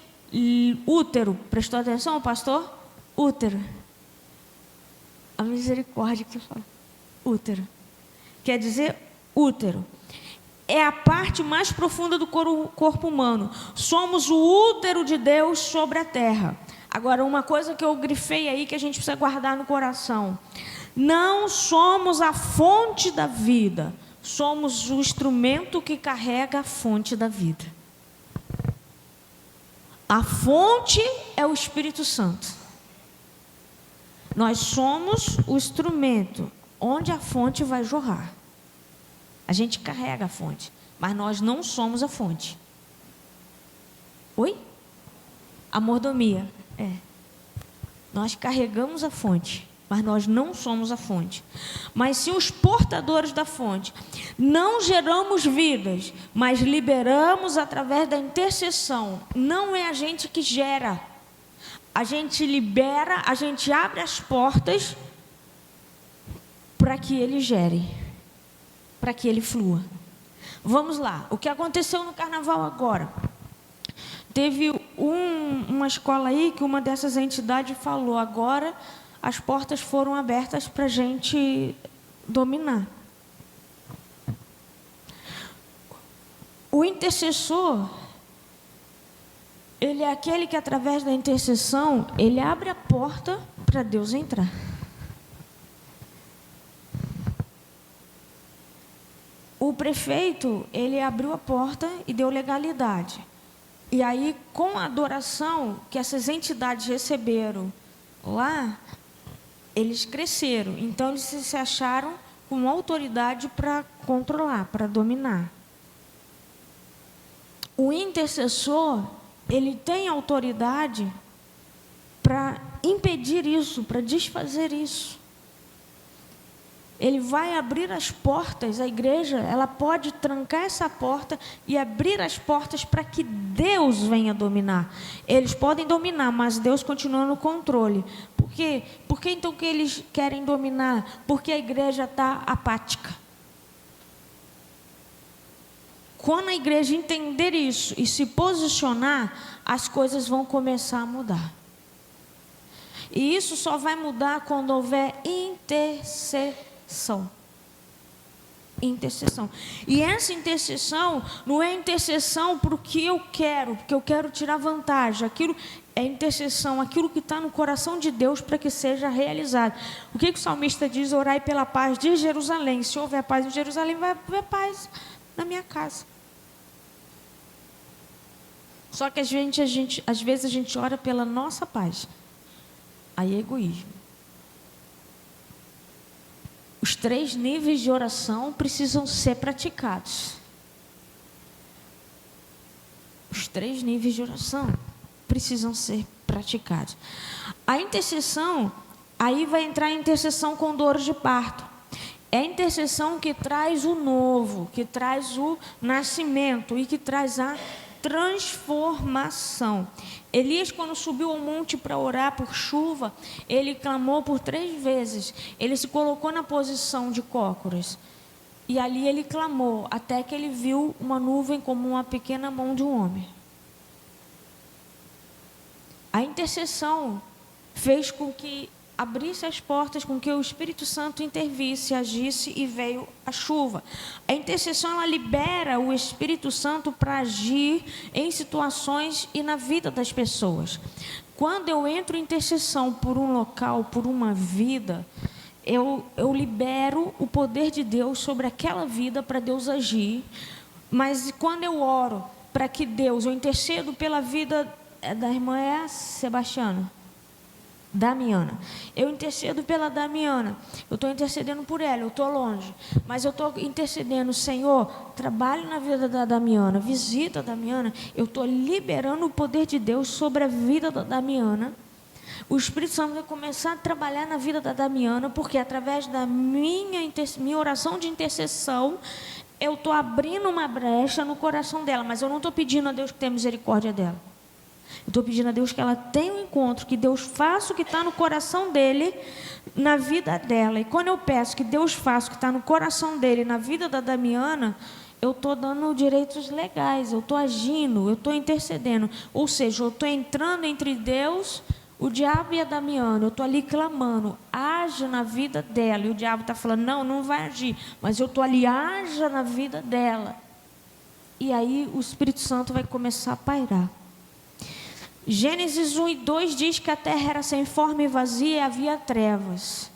útero. Prestou atenção, pastor? Útero. A misericórdia que você fala. Útero. Quer dizer útero. É a parte mais profunda do corpo humano. Somos o útero de Deus sobre a terra. Agora, uma coisa que eu grifei aí, que a gente precisa guardar no coração. Não somos a fonte da vida. Somos o instrumento que carrega a fonte da vida. A fonte é o Espírito Santo. Nós somos o instrumento onde a fonte vai jorrar. A gente carrega a fonte, mas nós não somos a fonte. Oi? A mordomia. Nós carregamos a fonte, mas nós não somos a fonte. Mas se os portadores da fonte não geramos vidas, mas liberamos através da intercessão, não é a gente que gera. A gente libera, a gente abre as portas para que ele gere, para que ele flua. Vamos lá, o que aconteceu no carnaval agora? Teve uma escola aí que uma dessas entidades falou: agora as portas foram abertas para a gente dominar. O intercessor, ele é aquele que, através da intercessão, ele abre a porta para Deus entrar. O prefeito, ele abriu a porta e deu legalidade. E aí, com a adoração que essas entidades receberam lá, eles cresceram. Então, eles se acharam com autoridade para controlar, para dominar. O intercessor, ele tem autoridade para impedir isso, para desfazer isso. Ele vai abrir as portas, a igreja, ela pode trancar essa porta e abrir as portas para que Deus venha dominar. Eles podem dominar, mas Deus continua no controle. Por quê? Por que então que eles querem dominar? Porque a igreja está apática. Quando a igreja entender isso e se posicionar, as coisas vão começar a mudar. E isso só vai mudar quando houver intercessão. Intercessão. E essa intercessão não é intercessão porque eu quero tirar vantagem. Aquilo é intercessão, aquilo que está no coração de Deus para que seja realizado. O que o salmista diz? Orai pela paz de Jerusalém. Se houver paz em Jerusalém, vai haver paz na minha casa. Só que às vezes a gente ora pela nossa paz. Aí é egoísmo. Os 3 níveis de oração precisam ser praticados. Os 3 níveis de oração precisam ser praticados. A intercessão, aí vai entrar a intercessão com dores de parto. É a intercessão que traz o novo, que traz o nascimento e que traz a transformação. Elias, quando subiu ao monte para orar por chuva, ele clamou por 3 vezes. Ele se colocou na posição de cócoras. E ali ele clamou, até que ele viu uma nuvem como uma pequena mão de um homem. A intercessão fez com que abrisse as portas, com que o Espírito Santo intervisse, agisse e veio a chuva. A intercessão, ela libera o Espírito Santo para agir em situações e na vida das pessoas. Quando eu entro em intercessão por um local, por uma vida, eu libero o poder de Deus sobre aquela vida para Deus agir. Mas quando eu oro para que Deus, eu intercedo pela vida da irmã Sebastiana, Damiana. Eu intercedo pela Damiana. Eu estou intercedendo por ela, eu estou longe. Mas eu estou intercedendo, Senhor, trabalhe na vida da Damiana, visita a Damiana. Eu estou liberando o poder de Deus sobre a vida da Damiana. O Espírito Santo vai começar a trabalhar na vida da Damiana, porque através da minha oração de intercessão, eu estou abrindo uma brecha no coração dela. Mas eu não estou pedindo a Deus que tenha misericórdia dela. Eu estou pedindo a Deus que ela tenha um encontro, que Deus faça o que está no coração dele, na vida dela. E quando eu peço que Deus faça o que está no coração dele, na vida da Damiana, eu estou dando direitos legais, eu estou agindo, eu estou intercedendo. Ou seja, eu estou entrando entre Deus, o diabo e a Damiana. Eu estou ali clamando, haja na vida dela. E o diabo está falando, não vai agir. Mas eu estou ali, haja na vida dela. E aí o Espírito Santo vai começar a pairar. Gênesis 1 e 2 diz que a terra era sem forma e vazia e havia trevas.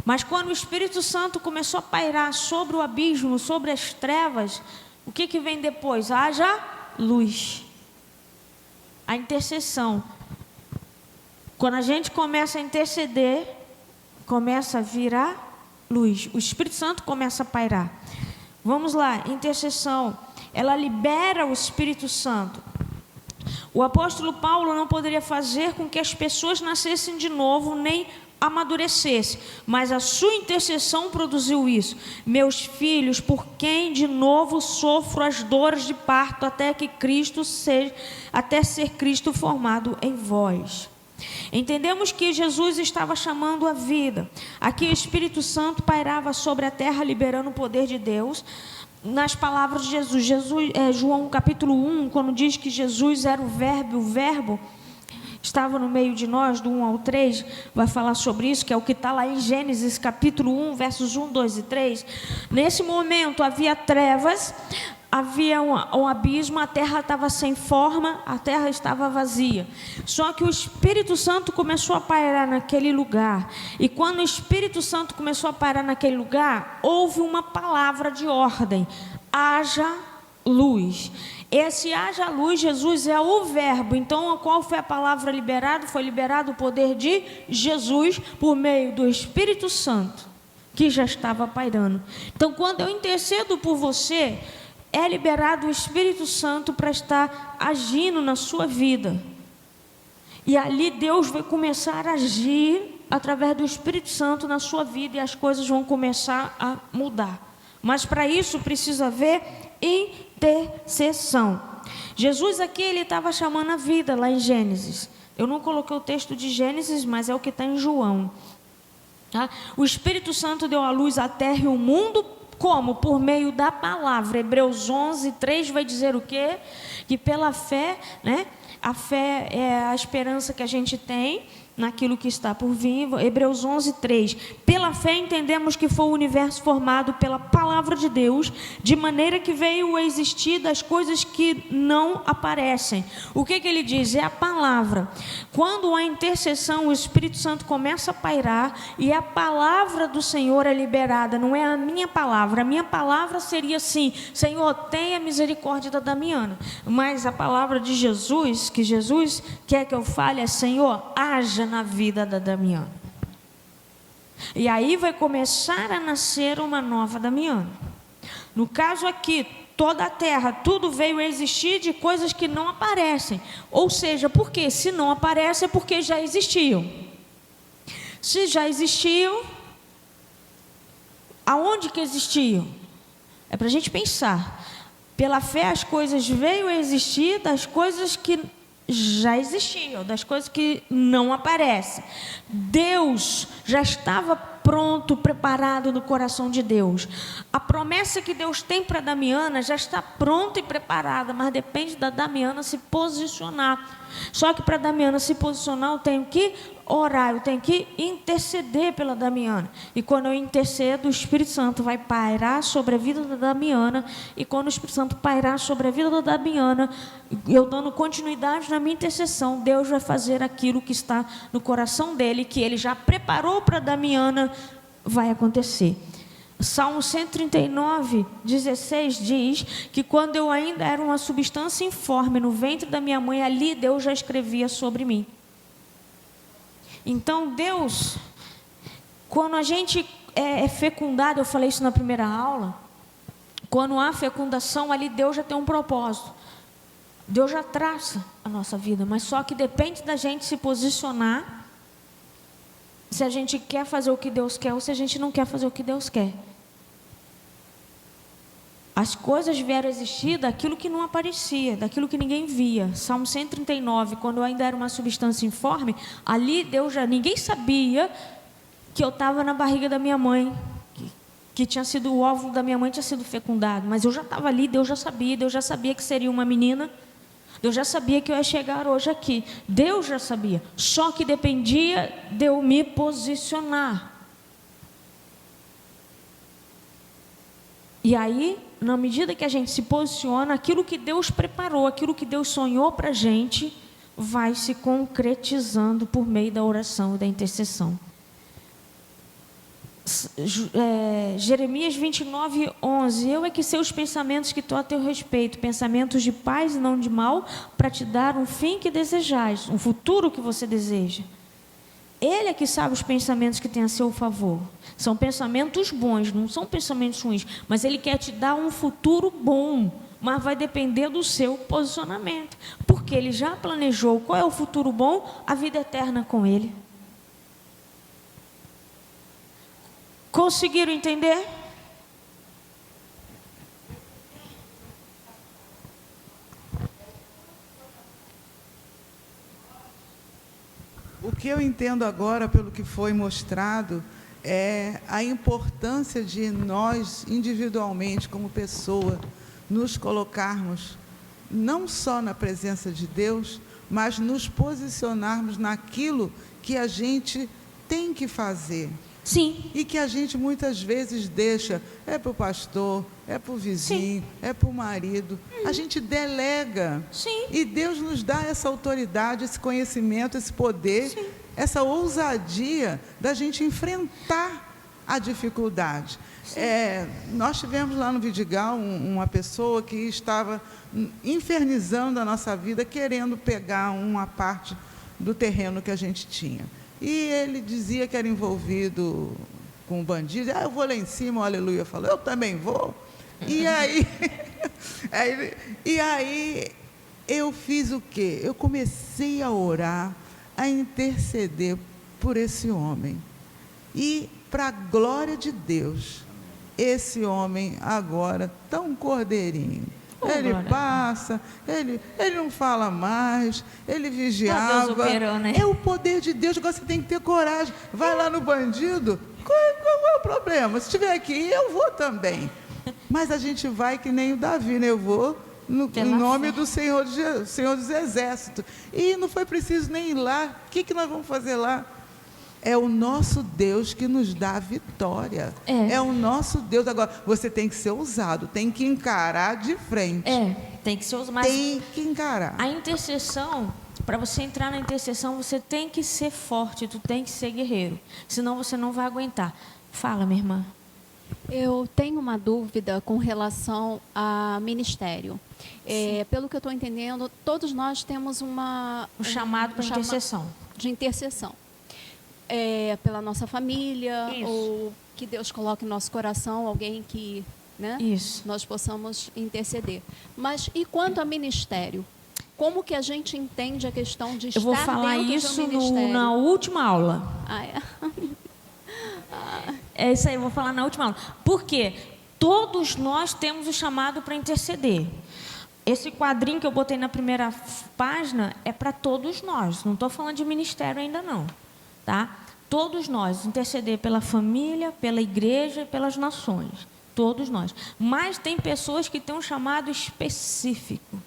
Mas quando o Espírito Santo começou a pairar sobre o abismo, sobre as trevas, o que vem depois? Haja luz. A intercessão. Quando a gente começa a interceder, começa a virar luz. O Espírito Santo começa a pairar. Vamos lá, intercessão. Ela libera o Espírito Santo. O apóstolo Paulo não poderia fazer com que as pessoas nascessem de novo, nem amadurecessem, mas a sua intercessão produziu isso. Meus filhos, por quem de novo sofro as dores de parto, até ser Cristo formado em vós. Entendemos que Jesus estava chamando a vida. Aqui o Espírito Santo pairava sobre a terra, liberando o poder de Deus. Nas palavras de Jesus, João capítulo 1, quando diz que Jesus era o verbo estava no meio de nós, do 1 ao 3, vai falar sobre isso, que é o que está lá em Gênesis capítulo 1, versos 1, 2 e 3. Nesse momento havia trevas, havia um abismo, a terra estava sem forma, a terra estava vazia. Só que o Espírito Santo começou a pairar naquele lugar. E quando o Espírito Santo começou a pairar naquele lugar, houve uma palavra de ordem: haja luz. Esse haja luz, Jesus é o verbo. Então, qual foi a palavra liberada? Foi liberado o poder de Jesus por meio do Espírito Santo, que já estava pairando. Então, quando eu intercedo por você, é liberado o Espírito Santo para estar agindo na sua vida. E ali Deus vai começar a agir através do Espírito Santo na sua vida, e as coisas vão começar a mudar. Mas para isso precisa haver intercessão. Jesus aqui, ele estava chamando a vida lá em Gênesis. Eu não coloquei o texto de Gênesis, mas é o que está em João. Tá? O Espírito Santo deu à luz a terra e o mundo Como? Por meio da palavra. Hebreus 11, 3 vai dizer o quê? Que pela fé, né? A fé é a esperança que a gente tem naquilo que está por vir. Hebreus 11, 3. Pela fé entendemos que foi o universo formado pela palavra de Deus, de maneira que veio a existir das coisas que não aparecem. O que ele diz? É a palavra. Quando a intercessão, o Espírito Santo começa a pairar e a palavra do Senhor é liberada, não é a minha palavra. A minha palavra seria assim: Senhor, tenha misericórdia da Damiana. Mas a palavra de Jesus, que Jesus quer que eu fale, é: Senhor, haja na vida da Damiana. E aí vai começar a nascer uma nova Damiana. No caso aqui, toda a terra, tudo veio a existir de coisas que não aparecem. Ou seja, porque se não aparece é porque já existiam. Se já existiam, aonde que existiam? É para a gente pensar. Pela fé as coisas veio a existir das coisas que já existiam, das coisas que não aparecem. Deus já estava pronto, preparado no coração de Deus. A promessa que Deus tem para Damiana já está pronta e preparada, mas depende da Damiana se posicionar. Só que para Damiana se posicionar, eu tenho que orar, eu tenho que interceder pela Damiana. E quando eu intercedo, o Espírito Santo vai pairar sobre a vida da Damiana. E quando o Espírito Santo pairar sobre a vida da Damiana, eu dando continuidade na minha intercessão, Deus vai fazer aquilo que está no coração dele, que ele já preparou para Damiana, vai acontecer. Salmo 139, 16 diz que quando eu ainda era uma substância informe no ventre da minha mãe, ali Deus já escrevia sobre mim. Então Deus, quando a gente é fecundado, eu falei isso na primeira aula, quando há fecundação, ali Deus já tem um propósito. Deus já traça a nossa vida, mas só que depende da gente se posicionar, se a gente quer fazer o que Deus quer ou se a gente não quer fazer o que Deus quer. As coisas vieram a existir daquilo que não aparecia, daquilo que ninguém via. Salmo 139, quando eu ainda era uma substância informe, ali Deus já, ninguém sabia que eu estava na barriga da minha mãe, que tinha sido o óvulo da minha mãe, tinha sido fecundado, mas eu já estava ali, Deus já sabia que seria uma menina, Deus já sabia que eu ia chegar hoje aqui, Deus já sabia, só que dependia de eu me posicionar. E aí, na medida que a gente se posiciona, aquilo que Deus preparou, aquilo que Deus sonhou para a gente, vai se concretizando por meio da oração e da intercessão. Jeremias 29, 11. Eu é que sei os pensamentos que estou a teu respeito, pensamentos de paz e não de mal, para te dar um fim que desejais, um futuro que você deseja. Ele é que sabe os pensamentos que tem a seu favor. São pensamentos bons, não são pensamentos ruins, mas Ele quer te dar um futuro bom, mas vai depender do seu posicionamento, porque Ele já planejou. Qual é o futuro bom? A vida eterna com Ele. Conseguiram entender? O que eu entendo agora, pelo que foi mostrado, é a importância de nós, individualmente, como pessoa, nos colocarmos não só na presença de Deus, mas nos posicionarmos naquilo que a gente tem que fazer. Sim. E que a gente muitas vezes deixa, é para o pastor, é para o vizinho, é para o marido. A gente delega. Sim. E Deus nos dá essa autoridade, esse conhecimento, esse poder, sim, essa ousadia da gente enfrentar a dificuldade. Nós tivemos lá no Vidigal uma pessoa que estava infernizando a nossa vida, querendo pegar uma parte do terreno que a gente tinha. E ele dizia que era envolvido com bandido. Eu vou lá em cima, o Aleluia falou, eu também vou. E aí eu fiz o quê? Eu comecei a orar, a interceder por esse homem. E, para a glória de Deus, esse homem agora, tão cordeirinho, ele passa, ele não fala mais, ele vigiava. Deus operou, né? É o poder de Deus, agora você tem que ter coragem. Vai lá no bandido, é o problema? Se estiver aqui, eu vou também. Mas a gente vai que nem o Davi, né? Eu vou em nome do Senhor dos Exércitos. E não foi preciso nem ir lá. O que nós vamos fazer lá? É o nosso Deus que nos dá a vitória. É o nosso Deus. Agora, você tem que ser ousado, tem que encarar de frente. Tem que ser ousado. Mas tem que encarar. A intercessão, para você entrar na intercessão, você tem que ser forte, tu tem que ser guerreiro. Senão você não vai aguentar. Fala, minha irmã. Eu tenho uma dúvida com relação a ministério. Pelo que eu estou entendendo, todos nós temos um chamado para intercessão. De intercessão. Pela nossa família, ou que Deus coloque em nosso coração alguém que, né, nós possamos interceder. Mas e quanto a ministério? Como que a gente entende a questão de estar dentro do ministério? Eu vou falar isso na última aula. É isso aí, eu vou falar na última aula. Por quê? Todos nós temos o chamado para interceder. Esse quadrinho que eu botei na primeira página é para todos nós. Não estou falando de ministério ainda não. Tá? Todos nós, interceder pela família, pela igreja e pelas nações. Todos nós. Mas tem pessoas que têm um chamado específico.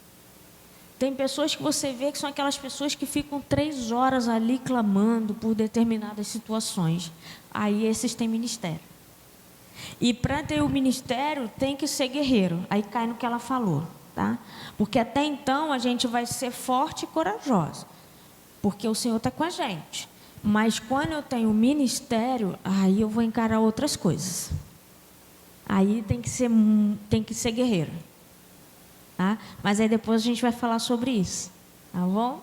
Tem pessoas que você vê que são aquelas pessoas que ficam 3 horas ali clamando por determinadas situações. Aí esses têm ministério. E para ter o ministério tem que ser guerreiro. Aí cai no que ela falou. Tá? Porque até então a gente vai ser forte e corajosa. Porque o Senhor está com a gente. Mas quando eu tenho ministério, aí eu vou encarar outras coisas. Aí tem que ser guerreiro. Tá? Mas aí depois a gente vai falar sobre isso. Tá bom?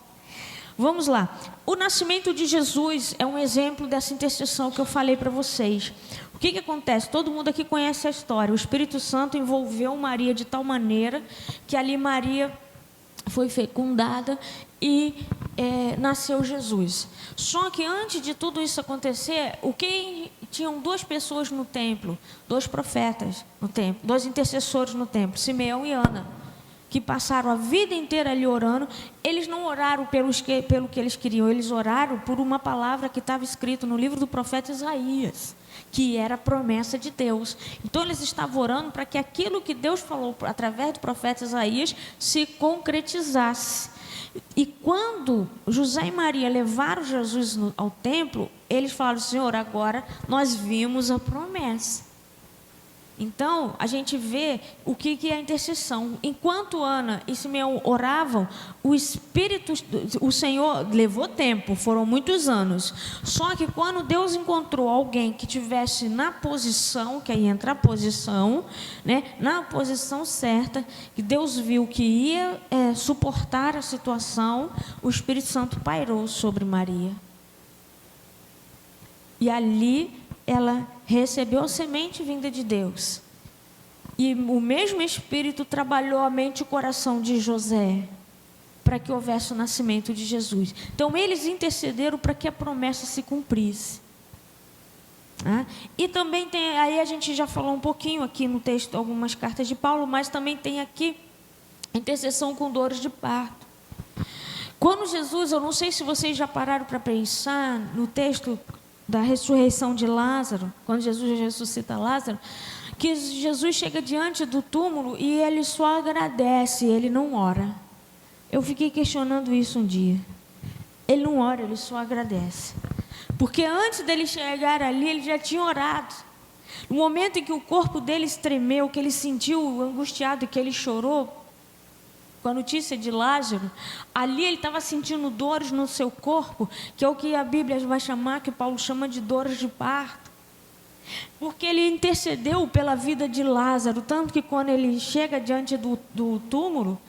Vamos lá. O nascimento de Jesus é um exemplo dessa intercessão que eu falei para vocês. O que acontece? Todo mundo aqui conhece a história. O Espírito Santo envolveu Maria de tal maneira que ali Maria foi fecundada e nasceu Jesus. Só que antes de tudo isso acontecer, tinham 2 pessoas no templo, 2 profetas no templo, 2 intercessores no templo, Simeão e Ana, que passaram a vida inteira ali orando. Eles não oraram pelo que eles queriam, eles oraram por uma palavra que estava escrita no livro do profeta Isaías, que era a promessa de Deus. Então eles estavam orando para que aquilo que Deus falou através do profeta Isaías se concretizasse. E quando José e Maria levaram Jesus ao templo, eles falaram: Senhor, agora nós vimos a promessa. Então, a gente vê o que é a intercessão. Enquanto Ana e Simeão oravam, o Senhor levou tempo, foram muitos anos. Só que quando Deus encontrou alguém que estivesse na posição, que aí entra a posição, né, na posição certa, que Deus viu que ia suportar a situação, o Espírito Santo pairou sobre Maria. E ali ela recebeu a semente vinda de Deus. E o mesmo Espírito trabalhou a mente e o coração de José para que houvesse o nascimento de Jesus. Então, eles intercederam para que a promessa se cumprisse. E também tem, aí a gente já falou um pouquinho aqui no texto, algumas cartas de Paulo, mas também tem aqui intercessão com dores de parto. Quando Jesus, eu não sei se vocês já pararam para pensar no texto da ressurreição de Lázaro, quando Jesus ressuscita Lázaro, que Jesus chega diante do túmulo e ele só agradece, ele não ora. Eu fiquei questionando isso um dia. Ele não ora, ele só agradece. Porque antes dele chegar ali, ele já tinha orado. No momento em que o corpo dele estremeu, que ele sentiu angustiado, que ele chorou, com a notícia de Lázaro, ali ele estava sentindo dores no seu corpo, que é o que a Bíblia vai chamar, que Paulo chama de dores de parto. Porque ele intercedeu pela vida de Lázaro, tanto que quando ele chega diante do túmulo,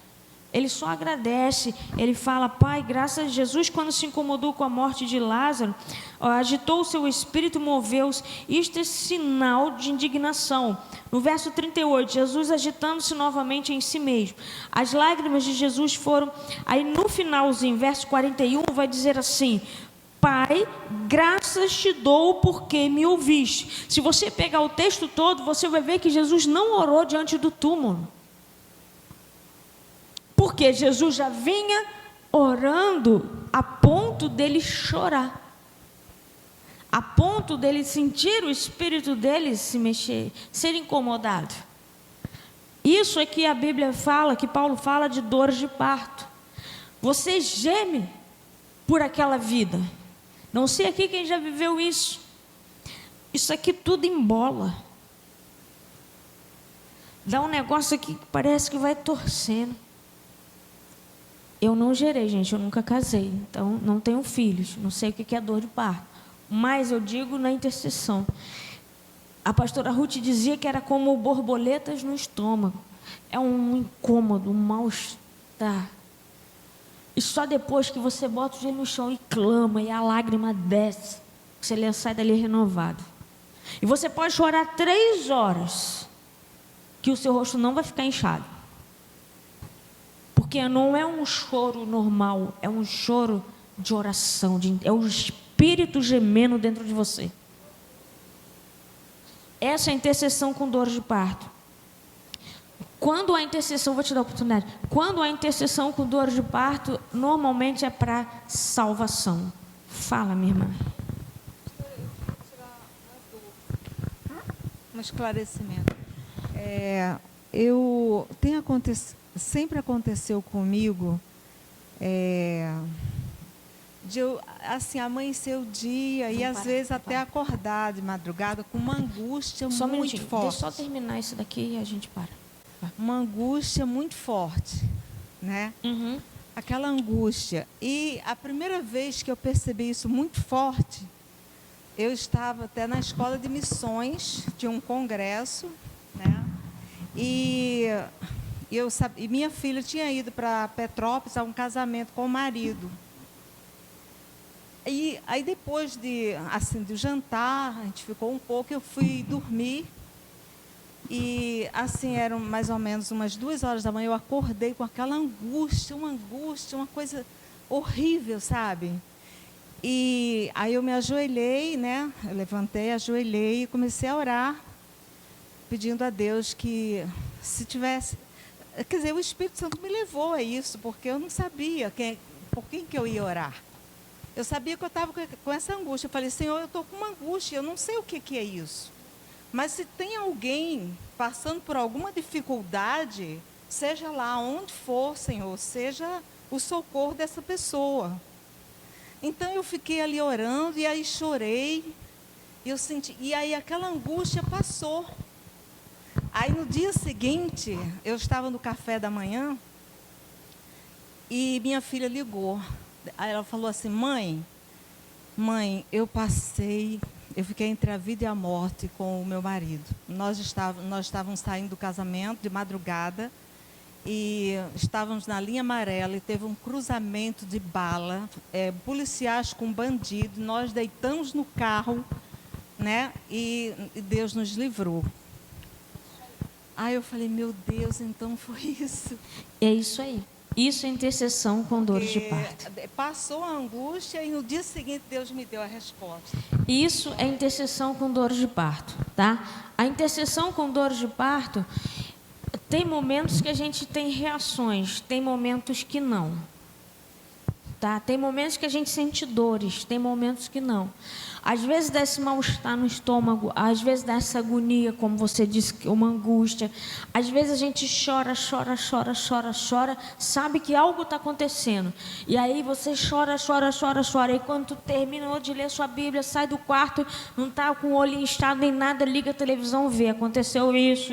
ele só agradece, ele fala: Pai, graças a Jesus, quando se incomodou com a morte de Lázaro, agitou o seu espírito, moveu-se. Isto é sinal de indignação. No verso 38, Jesus agitando-se novamente em si mesmo. As lágrimas de Jesus foram... Aí no finalzinho, verso 41, vai dizer assim: Pai, graças te dou porque me ouviste. Se você pegar o texto todo, você vai ver que Jesus não orou diante do túmulo. Porque Jesus já vinha orando a ponto dele chorar. a ponto dele sentir o espírito dele se mexer, ser incomodado. Isso é que a Bíblia fala, que Paulo fala de dores de parto. Você geme por aquela vida. Não sei aqui quem já viveu isso. Isso aqui tudo embola. Dá um negócio aqui que parece que vai torcendo. Eu não gerei, gente, eu nunca casei, então não tenho filhos, não sei o que é dor de parto. Mas eu digo na intercessão. A pastora Ruth dizia que era como borboletas no estômago. É um incômodo, um mal-estar. E só depois que você bota o joelho no chão e clama, e a lágrima desce, você sai dali renovado. E você pode chorar 3 horas, que o seu rosto não vai ficar inchado. Porque não é um choro normal, é um choro de oração, é o Espírito gemendo dentro de você. Essa é a intercessão com dor de parto. Quando a intercessão, vou te dar a oportunidade, quando a intercessão com dor de parto, normalmente é para salvação. Fala, minha irmã. Um esclarecimento. Sempre aconteceu comigo de eu, assim, amanhecer o dia e às vezes até acordar de madrugada com uma angústia muito forte. Deixa eu só terminar isso daqui e a gente para. Uma angústia muito forte, né? Uhum. Aquela angústia. E a primeira vez que eu percebi isso muito forte, eu estava até na escola de missões de um congresso, né? E minha filha tinha ido para Petrópolis a um casamento com o marido. E aí depois do jantar, a gente ficou um pouco, eu fui dormir. E assim, eram mais ou menos umas 2 horas da manhã, eu acordei com aquela angústia, uma coisa horrível, sabe? E aí eu me ajoelhei, né? Eu levantei, ajoelhei e comecei a orar, pedindo a Deus que se tivesse... Quer dizer, o Espírito Santo me levou a isso, porque eu não sabia por quem que eu ia orar. Eu sabia que eu estava com essa angústia. Eu falei, Senhor, eu estou com uma angústia, eu não sei o que é isso. Mas se tem alguém passando por alguma dificuldade, seja lá onde for, Senhor, seja o socorro dessa pessoa. Então eu fiquei ali orando e aí chorei. E aí aquela angústia passou. Aí no dia seguinte, eu estava no café da manhã e minha filha ligou. Aí ela falou assim, mãe, eu fiquei entre a vida e a morte com o meu marido. Nós estávamos saindo do casamento de madrugada e estávamos na linha amarela e teve um cruzamento de bala, policiais com bandido, nós deitamos no carro, né? E Deus nos livrou. Aí eu falei, meu Deus, então foi isso. É isso aí. Isso é intercessão com dores de parto. Passou a angústia e no dia seguinte Deus me deu a resposta. Isso é intercessão com dores de parto, tá? A intercessão com dores de parto, tem momentos que a gente tem reações, tem momentos que não. Tá? Tem momentos que a gente sente dores, tem momentos que não. Às vezes dá esse mal-estar no estômago, às vezes dá essa agonia, como você disse, que é uma angústia. Às vezes a gente chora, sabe que algo está acontecendo. E aí você chora. E quando tu terminou de ler sua Bíblia, sai do quarto, não está com o olho inchado nem nada, liga a televisão, vê, aconteceu isso.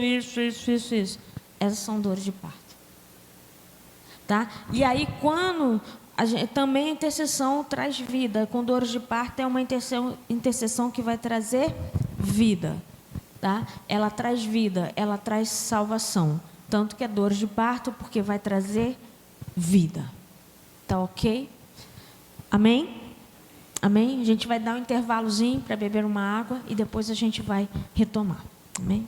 Essas são dores de parto. Tá? E aí quando... também a intercessão traz vida. Com dores de parto é uma intercessão que vai trazer vida. Tá? Ela traz vida, ela traz salvação. Tanto que é dores de parto, porque vai trazer vida. Tá ok? Amém? Amém? A gente vai dar um intervalozinho para beber uma água e depois a gente vai retomar. Amém?